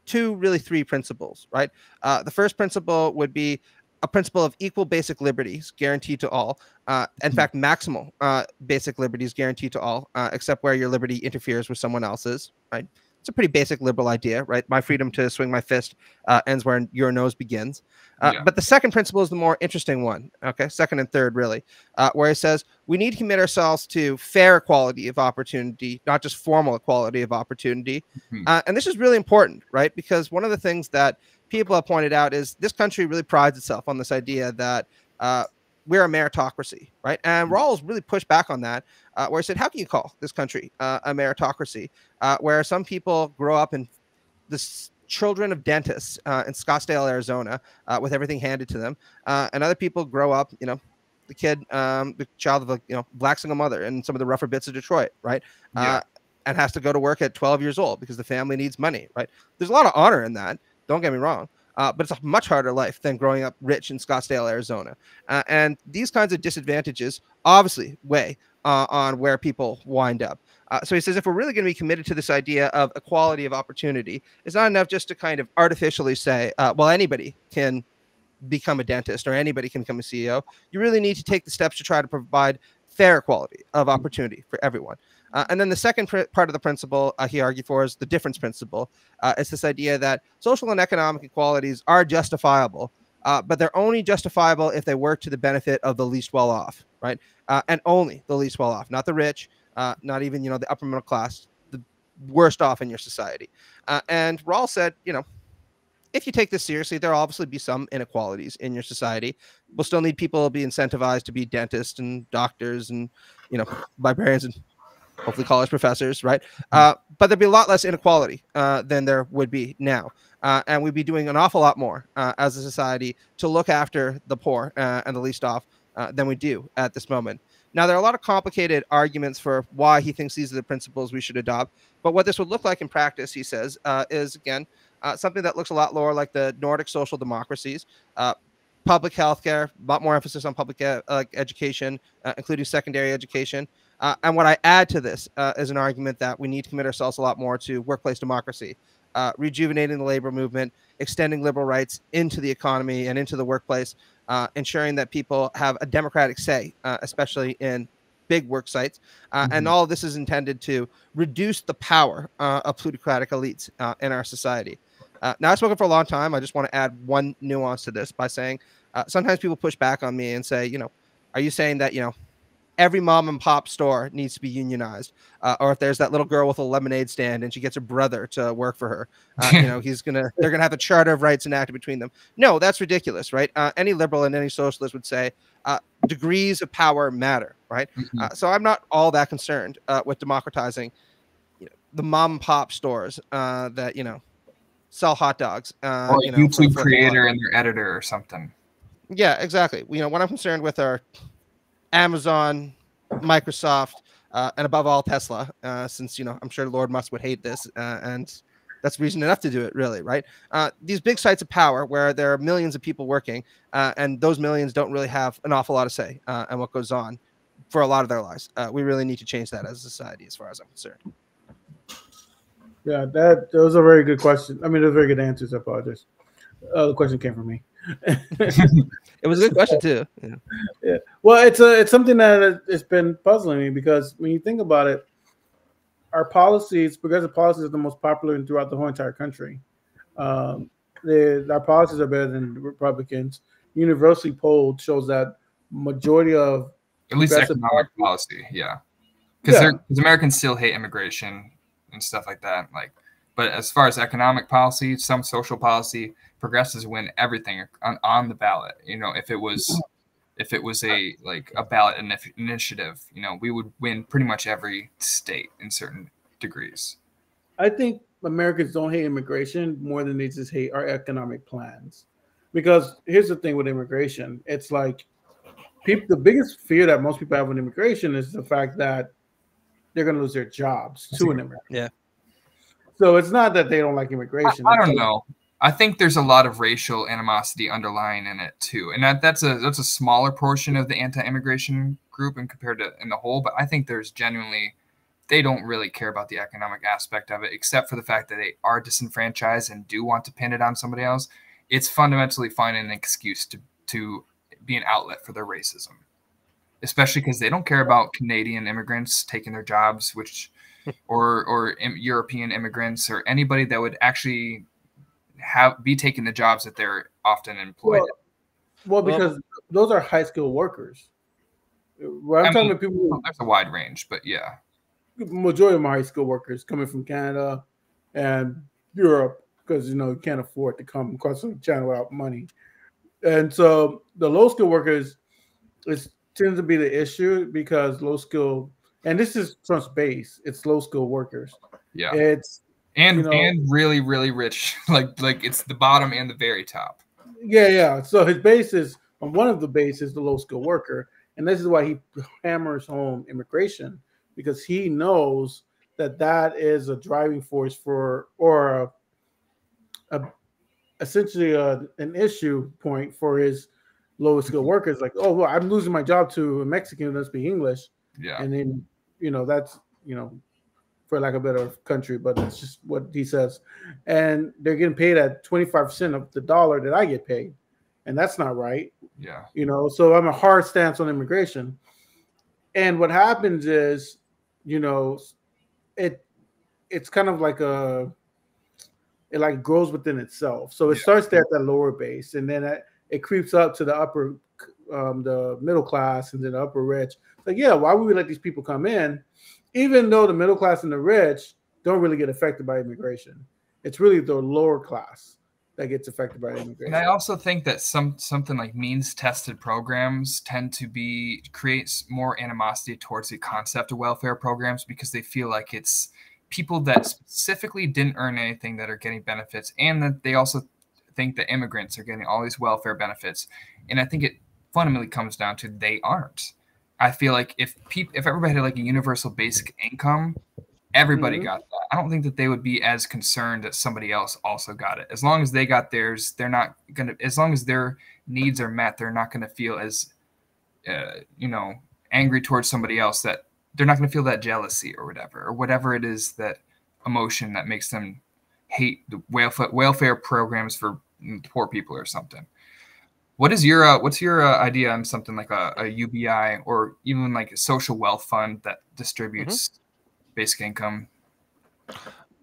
three principles, right? The first principle would be a principle of equal basic liberties guaranteed to all. In fact, maximal basic liberties guaranteed to all, except where your liberty interferes with someone else's, right? It's a pretty basic liberal idea, right? My freedom to swing my fist ends where your nose begins. But the second principle is the more interesting one, okay? Second and third, really, where he says we need to commit ourselves to fair equality of opportunity, not just formal equality of opportunity. And this is really important, right? Because one of the things that people have pointed out is this country really prides itself on this idea that we're a meritocracy, right? And Rawls really pushed back on that, where he said, how can you call this country a meritocracy, where some people grow up in the children of dentists in Scottsdale, Arizona, with everything handed to them, and other people grow up, the child of a black single mother in some of the rougher bits of Detroit, right? And has to go to work at 12 years old because the family needs money, right? There's a lot of honor in that. Don't get me wrong. But it's a much harder life than growing up rich in Scottsdale, Arizona. And these kinds of disadvantages obviously weigh on where people wind up. So he says, if we're really going to be committed to this idea of equality of opportunity, it's not enough just to kind of artificially say, well, anybody can become a dentist or anybody can become a CEO. You really need to take the steps to try to provide fair equality of opportunity for everyone. And then the second part of the principle he argued for is the difference principle. It's this idea that social and economic equalities are justifiable, but they're only justifiable if they work to the benefit of the least well off, right? And only the least well off, not the rich, not even the upper middle class, the worst off in your society. And Rawls said, if you take this seriously, there'll obviously be some inequalities in your society. We'll still need people to be incentivized to be dentists and doctors and librarians and hopefully college professors, right? But there'd be a lot less inequality than there would be now. And we'd be doing an awful lot more as a society to look after the poor and the least off than we do at this moment. Now, there are a lot of complicated arguments for why he thinks these are the principles we should adopt. But what this would look like in practice, he says, is, again, something that looks a lot more like the Nordic social democracies. Public healthcare, a lot more emphasis on public education, including secondary education. And what I add to this is an argument that we need to commit ourselves a lot more to workplace democracy, rejuvenating the labor movement, extending liberal rights into the economy and into the workplace, ensuring that people have a democratic say, especially in big work sites. And all of this is intended to reduce the power of plutocratic elites in our society. Now, I've spoken for a long time. I just want to add one nuance to this by saying sometimes people push back on me and say, are you saying that, every mom and pop store needs to be unionized? Or if there's that little girl with a lemonade stand and she gets her brother to work for her, they're going to have a charter of rights enacted between them. No, that's ridiculous, right? Any liberal and any socialist would say degrees of power matter, right? So I'm not all that concerned with democratizing the mom and pop stores that, sell hot dogs. Or a YouTube creator and their editor or something. Yeah, exactly. What I'm concerned with are Amazon, Microsoft, and above all Tesla, since, I'm sure Lord Musk would hate this, and that's reason enough to do it, really, right? These big sites of power where there are millions of people working, and those millions don't really have an awful lot of say in what goes on for a lot of their lives. We really need to change that as a society, as far as I'm concerned. Yeah, that was a very good question. I mean, those very good answers. I apologize. The question came from me. It was a good question too. Yeah. Well, it's something that it's been puzzling me, because when you think about it, our policies, progressive policies, are the most popular throughout the whole entire country. Our policies are better than Republicans. Universally polled shows that majority of at least economic policy, because Americans still hate immigration and stuff like that. But as far as economic policy, some social policy, progressives win everything on the ballot. If it was a ballot initiative, we would win pretty much every state in certain degrees. I think Americans don't hate immigration more than they just hate our economic plans. Because here's the thing with immigration. It's like the biggest fear that most people have with immigration is the fact that they're going to lose their jobs to an immigrant. Yeah. So it's not that they don't like immigration. I don't know. I think there's a lot of racial animosity underlying in it too, and that's a smaller portion of the anti-immigration group and compared to in the whole. But I think there's genuinely, they don't really care about the economic aspect of it, except for the fact that they are disenfranchised and do want to pin it on somebody else. It's fundamentally finding an excuse to be an outlet for their racism, especially because they don't care about Canadian immigrants taking their jobs, or European immigrants or anybody that would actually be taking the jobs that they're often employed. Well, because those are high skilled workers. I'm talking to people. There's a wide range, but yeah, majority of my high skilled workers coming from Canada and Europe, because you can't afford to come across the channel without money. And so the low skilled workers, it tends to be the issue because low skill, and this is Trump's base. It's low skill workers. Yeah, it's and really rich. like it's the bottom and the very top. Yeah. So his base is on one of the bases, the low skill worker, and this is why he hammers home immigration, because he knows that is a driving force for, or essentially an issue point for his lowest skilled workers. Like, oh, well, I'm losing my job to a Mexican who doesn't speak English. Yeah. And then, that's, for lack of a better country, but that's just what he says. And they're getting paid at 25% of the dollar that I get paid. And that's not right. Yeah. So I'm a hard stance on immigration. And what happens is, it's kind of like it like grows within itself. So it starts there at that lower base, and then it creeps up to the upper, the middle class, and then the upper rich. Like, yeah, why would we let these people come in, even though the middle class and the rich don't really get affected by immigration? It's really the lower class that gets affected by immigration. And I also think that something like means-tested programs tend to creates more animosity towards the concept of welfare programs, because they feel like it's people that specifically didn't earn anything that are getting benefits, and that they also think that immigrants are getting all these welfare benefits. And I think it fundamentally comes down to they aren't. I feel like if everybody had like a universal basic income, everybody got that. I don't think that they would be as concerned that somebody else also got it. As long as they got theirs, they're not gonna. As long as their needs are met, they're not gonna feel as, angry towards somebody else, that they're not going to feel that jealousy or whatever it is, that emotion that makes them hate the welfare programs for poor people or something. What's your idea on something like a UBI, or even like a social wealth fund that distributes basic income?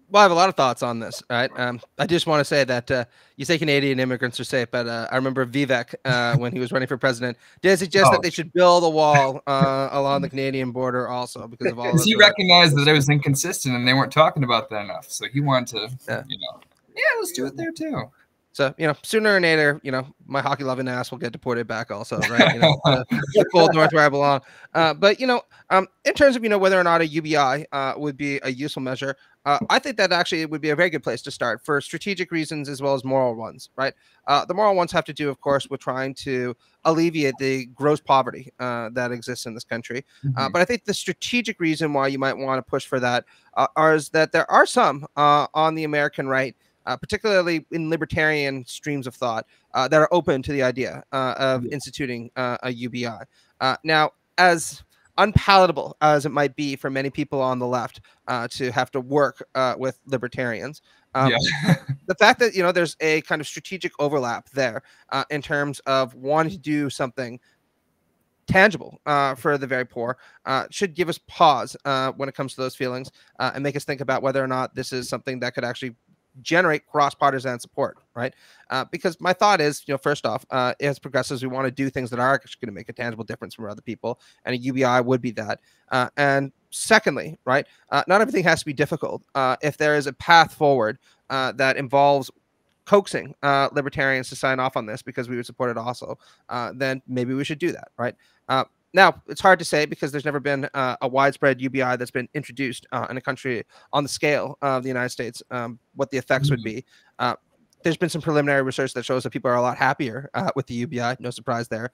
Well, I have a lot of thoughts on this. Right. I just want to say that you say Canadian immigrants are safe, but I remember Vivek, when he was running for president, did suggest that they should build a wall along the Canadian border also, because of all this. He recognized that it was inconsistent and they weren't talking about that enough. So he wanted to, let's do it there too. So, sooner or later, my hockey loving ass will get deported back also, right? The cold north where I belong. But, in terms of, whether or not a UBI would be a useful measure, I think that actually it would be a very good place to start for strategic reasons as well as moral ones, right? The moral ones have to do, of course, with trying to alleviate the gross poverty that exists in this country. But I think the strategic reason why you might want to push for that is that there are some on the American right, particularly in libertarian streams of thought, that are open to the idea of instituting a UBI. Now, as unpalatable as it might be for many people on the left to have to work with libertarians, the fact that there's a kind of strategic overlap there in terms of wanting to do something tangible for the very poor should give us pause when it comes to those feelings, and make us think about whether or not this is something that could actually generate cross-partisan support, right? Because my thought is, first off, as progressives, we want to do things that are actually going to make a tangible difference for other people, and a UBI would be that. And secondly, right, not everything has to be difficult. If there is a path forward that involves coaxing libertarians to sign off on this because we would support it also, then maybe we should do that, right? Now, it's hard to say because there's never been a widespread UBI that's been introduced in a country on the scale of the United States, what the effects would be. There's been some preliminary research that shows that people are a lot happier with the UBI. No surprise there,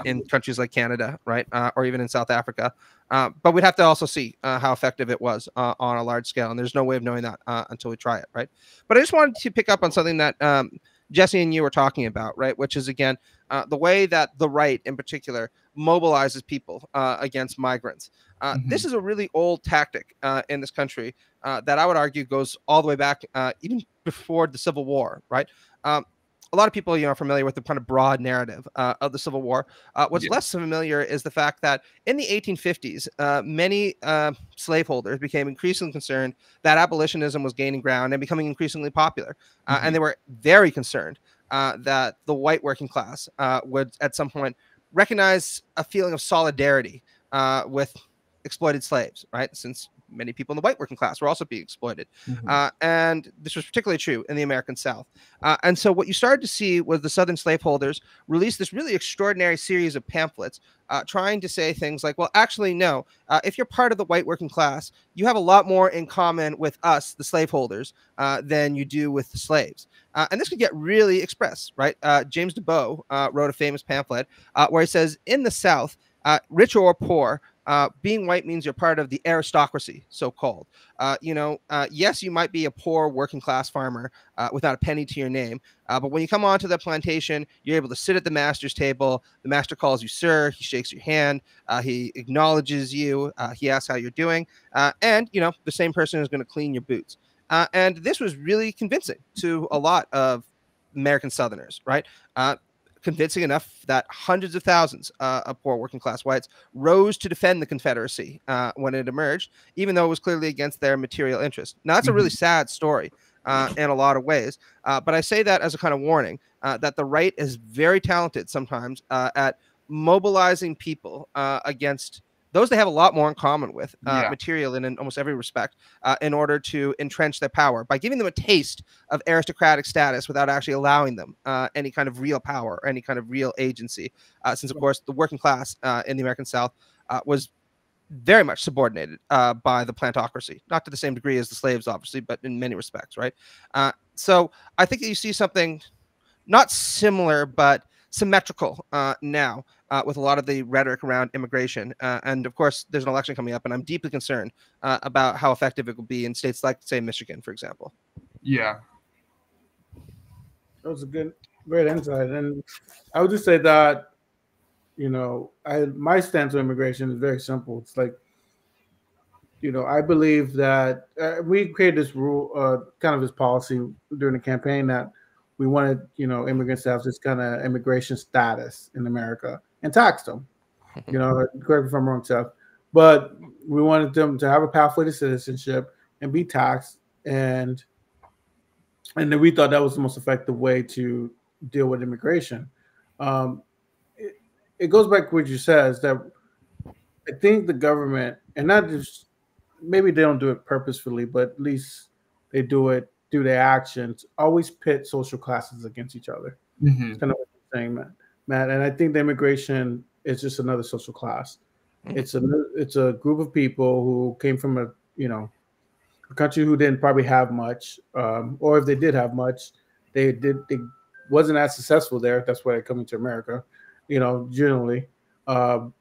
in countries like Canada, right? Or even in South Africa. But we'd have to also see how effective it was on a large scale. And there's no way of knowing that until we try it, right? But I just wanted to pick up on something that Jesse and you were talking about, right? Which is, again, the way that the right in particular mobilizes people against migrants. This is a really old tactic in this country that I would argue goes all the way back even before the Civil War, right? A lot of people, are familiar with the kind of broad narrative of the Civil War. What's less familiar is the fact that in the 1850s, many slaveholders became increasingly concerned that abolitionism was gaining ground and becoming increasingly popular. And they were very concerned that the white working class would at some point recognize a feeling of solidarity with exploited slaves, right? Since many people in the white working class were also being exploited. Mm-hmm. And this was particularly true in the American South. And so what you started to see was the Southern slaveholders release this really extraordinary series of pamphlets trying to say things like, well, actually, no, if you're part of the white working class, you have a lot more in common with us, the slaveholders, than you do with the slaves. And this could get really expressed, right? James DeBow wrote a famous pamphlet where he says, in the South, rich or poor, being white means you're part of the aristocracy, so-called. Yes, you might be a poor working class farmer without a penny to your name, but when you come onto the plantation, you're able to sit at the master's table. The master calls you sir. He shakes your hand. He acknowledges you. He asks how you're doing. And the same person is going to clean your boots. And this was really convincing to a lot of American Southerners, right? Convincing enough that hundreds of thousands of poor working class whites rose to defend the Confederacy when it emerged, even though it was clearly against their material interest. Now, that's a really sad story in a lot of ways, but I say that as a kind of warning that the right is very talented sometimes at mobilizing people against those they have a lot more in common with, material in almost every respect, in order to entrench their power by giving them a taste of aristocratic status without actually allowing them any kind of real power or any kind of real agency. Since, of course, the working class in the American South was very much subordinated by the plantocracy, not to the same degree as the slaves, obviously, but in many respects, right? So I think that you see something not similar, but symmetrical now with a lot of the rhetoric around immigration. And of course, there's an election coming up, and I'm deeply concerned about how effective it will be in states like, say, Michigan, for example. Yeah. That was a great insight. And I would just say that, my stance on immigration is very simple. It's like, I believe that we created this rule, kind of this policy during the campaign that we wanted, immigrants to have this kind of immigration status in America and tax them. Correct me if I'm wrong, Seth. But we wanted them to have a pathway to citizenship and be taxed, and then we thought that was the most effective way to deal with immigration. It goes back to what you said, is that I think the government, and not just, maybe they don't do it purposefully, but at least they do it through their actions, always pit social classes against each other. Mm-hmm. It's kind of what you're saying, Matt. And I think the immigration is just another social class. Mm-hmm. It's a group of people who came from a country who didn't probably have much, or if they did have much, they wasn't as successful there. That's why they're coming to America, generally. And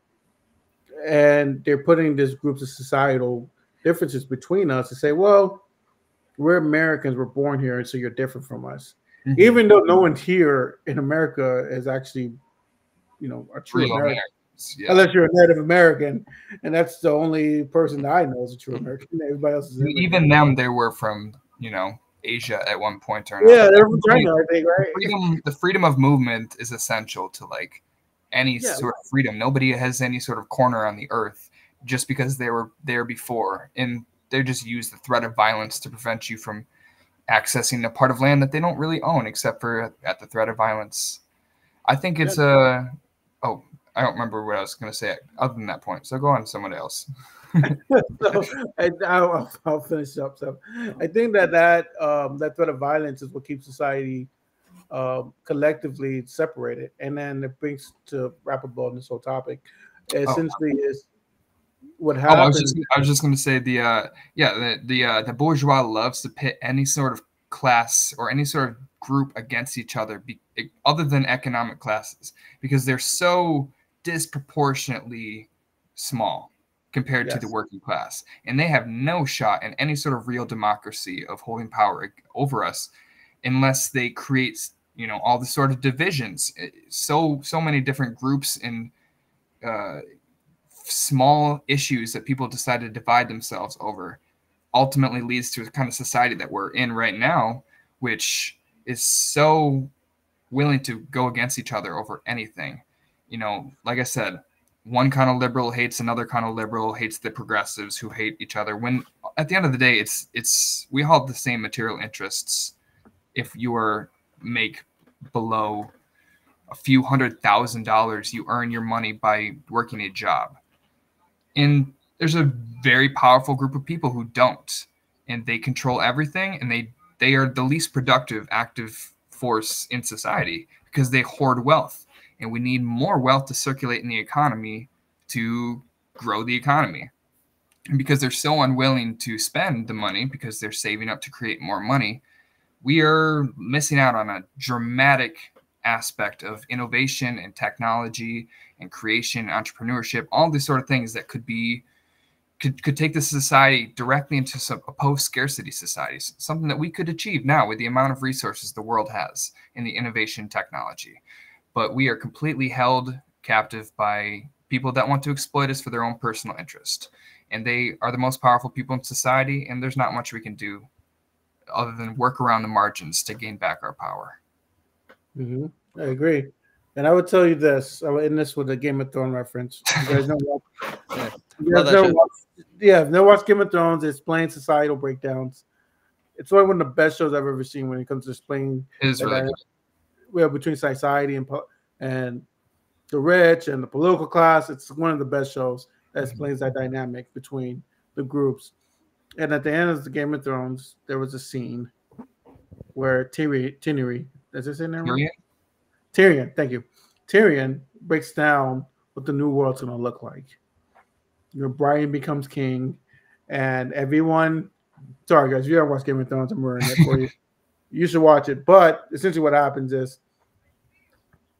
they're putting these groups of societal differences between us to say, well, we're Americans, we're born here, and so you're different from us. Mm-hmm. Even though no one here in America is actually, a true American. Yeah. Unless you're a Native American, and that's the only person that I know is a true American. Everybody else is even them. They were from Asia at one point or another. Yeah, they're from China, I think, right? The freedom of movement is essential to any sort of freedom. Nobody has any sort of corner on the earth just because they were there before, and they just use the threat of violence to prevent you from accessing a part of land that they don't really own, except for at the threat of violence. I think it's I don't remember what I was going to say other than that point. So go on to someone else. I'll finish up. So I think that threat of violence is what keeps society collectively separated. And then it brings to wrap up on this whole topic. Essentially is what happens. I was just going to say the bourgeois loves to pit any sort of class or any sort of group against each other, other than economic classes, because they're so disproportionately small compared to the working class, and they have no shot in any sort of real democracy of holding power over us unless they create all the sort of divisions, so many different groups and small issues that people decide to divide themselves over ultimately leads to a kind of society that we're in right now, which is so willing to go against each other over anything. Like I said, one kind of liberal hates another kind of liberal, hates the progressives who hate each other. When at the end of the day, it's we all have the same material interests. If you make below a few $100,000, you earn your money by working a job. And there's a very powerful group of people who don't, and they control everything, and they are the least productive active force in society because they hoard wealth, and we need more wealth to circulate in the economy to grow the economy. And because they're so unwilling to spend the money because they're saving up to create more money, we are missing out on a dramatic aspect of innovation and technology and creation, entrepreneurship, all these sort of things that could take the society directly into a post-scarcity society, something that we could achieve now with the amount of resources the world has in the innovation technology. But we are completely held captive by people that want to exploit us for their own personal interest. And they are the most powerful people in society, and there's not much we can do other than work around the margins to gain back our power. Mm-hmm. I agree. And I would tell you this. I would end this with a Game of Thrones reference. You guys know if no watch Game of Thrones, it's explains societal breakdowns. It's one of the best shows I've ever seen when it comes to explaining between society and the rich and the political class. It's one of the best shows that explains that dynamic between the groups. And at the end of the Game of Thrones, there was a scene where Tyrion, does it say there? Tyrion, thank you. Tyrion breaks down what the new world's going to look like. Brian becomes king, and everyone. Sorry, guys, if you haven't watched Game of Thrones, I'm ruining it for you. You should watch it. But essentially, what happens is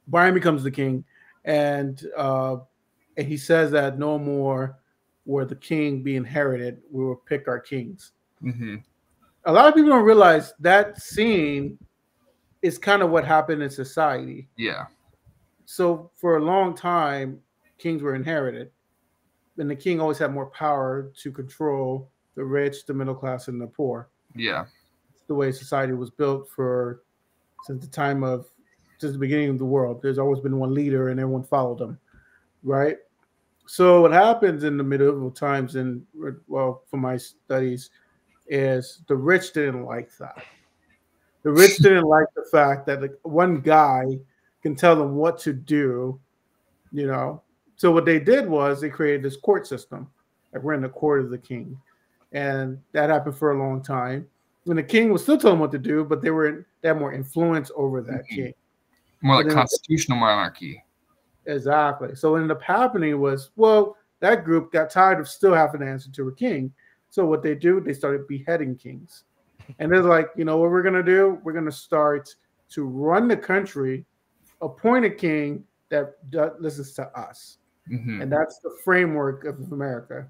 Brian becomes the king, and he says that no more will the king be inherited. We will pick our kings. Mm-hmm. A lot of people don't realize that scene is kind of what happened in society. Yeah. So for a long time, kings were inherited, and the king always had more power to control the rich, the middle class, and the poor. Yeah. It's the way society was built since the beginning of the world. There's always been one leader, and everyone followed him, right? So what happens in the medieval times, from my studies, is the rich didn't like that. The rich didn't like the fact that one guy can tell them what to do, So what they did was they created this court system. Like we're in the court of the king. And that happened for a long time. And the king was still telling them what to do, but they had more influence over that king. More like constitutional monarchy. Exactly. So what ended up happening was, that group got tired of still having to answer to a king. So what they started beheading kings. And they're like, what we're going to do? We're going to start to run the country, appoint a king that listens to us. Mm-hmm. And that's the framework of America.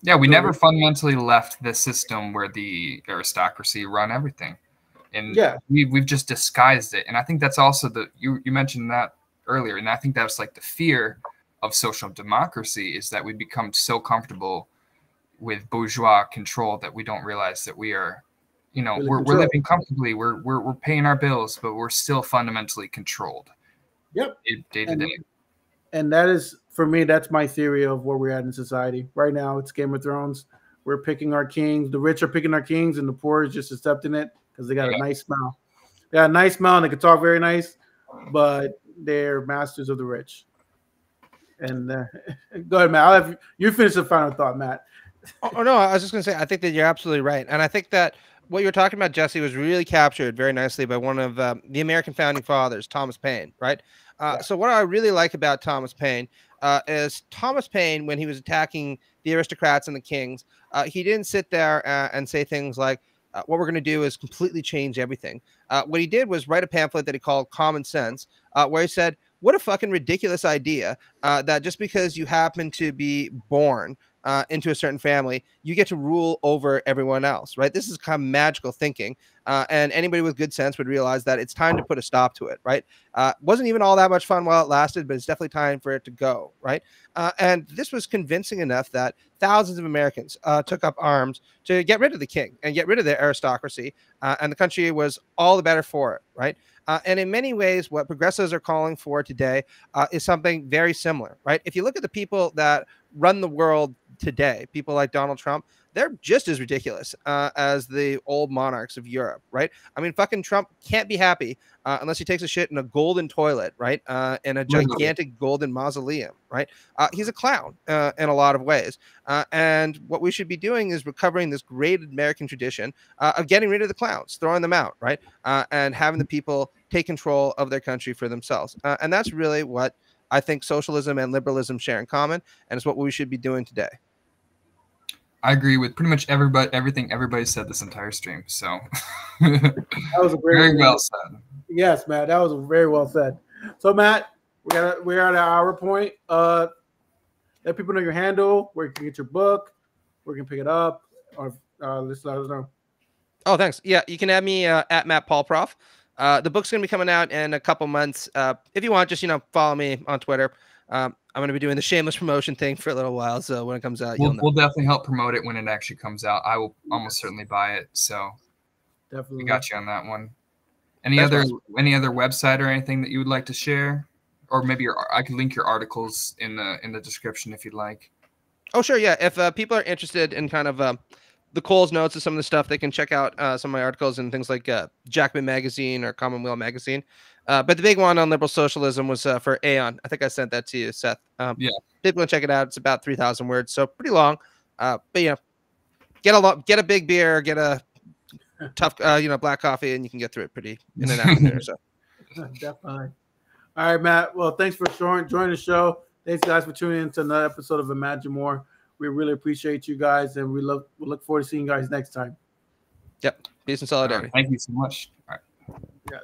Yeah, we never fundamentally left the system where the aristocracy run everything. And we've just disguised it. And I think that's also you mentioned that earlier. And I think that's like the fear of social democracy is that we become so comfortable with bourgeois control that we don't realize that we are, we're living comfortably. We're paying our bills, but we're still fundamentally controlled. Yep. Day to day. And that is, for me, that's my theory of where we're at in society. Right now, it's Game of Thrones. We're picking our kings. The rich are picking our kings, and the poor is just accepting it because they got a nice smile. They got a nice smile, and they can talk very nice, but they're masters of the rich. And go ahead, Matt. I'll have you finish the final thought, Matt. Oh, no, I was just going to say, I think that you're absolutely right. And I think that what you're talking about, Jesse, was really captured very nicely by one of the American founding fathers, Thomas Paine, right? So what I really like about Thomas Paine is Thomas Paine, when he was attacking the aristocrats and the kings, he didn't sit there and say things like, what we're going to do is completely change everything. What he did was write a pamphlet that he called Common Sense, where he said, what a fucking ridiculous idea that just because you happen to be born into a certain family, you get to rule over everyone else, right? This is kind of magical thinking. And anybody with good sense would realize that it's time to put a stop to it, right? Wasn't even all that much fun while it lasted, but it's definitely time for it to go, right? And this was convincing enough that thousands of Americans took up arms to get rid of the king and get rid of the aristocracy. And the country was all the better for it, right? And in many ways, what progressives are calling for today is something very similar, right? If you look at the people that run the world today, people like Donald Trump, they're just as ridiculous as the old monarchs of Europe, right? I mean, fucking Trump can't be happy unless he takes a shit in a golden toilet, right? In a gigantic golden mausoleum, right? He's a clown in a lot of ways. And what we should be doing is recovering this great American tradition of getting rid of the clowns, throwing them out, right? And having the people take control of their country for themselves. And that's really what I think socialism and liberalism share in common, and it's what we should be doing today. I agree with pretty much everything everybody said this entire stream. So that was a very well said. Yes, Matt, that was very well said. So, Matt, we're at our hour point. Let people know your handle, where you can get your book, where you can pick it up, or let us know. Oh, thanks. Yeah, you can add me at Matt Paul Prof. The book's going to be coming out in a couple months. If you want, just, follow me on Twitter. I'm going to be doing the shameless promotion thing for a little while. So when it comes out, we'll definitely help promote it when it actually comes out. I will almost certainly buy it. So definitely, we got you on that one. Any other website or anything that you would like to share? Or maybe I can link your articles in the description if you'd like. Oh, sure. Yeah. If people are interested in kind of the Cole's notes of some of the stuff, they can check out some of my articles and things like Jackman Magazine or Commonweal Magazine. But the big one on liberal socialism was for Aeon. I think I sent that to you, Seth. Yeah. People can check it out. It's about 3,000 words, so pretty long. But get a big beer, get a tough, black coffee, and you can get through it pretty in an afternoon or so. Definitely. All right, Matt. Well, thanks for joining the show. Thanks, guys, for tuning in to another episode of Imagine More. We really appreciate you guys, and we look forward to seeing you guys next time. Yep. Peace and solidarity. Thank you so much. All right. Yes.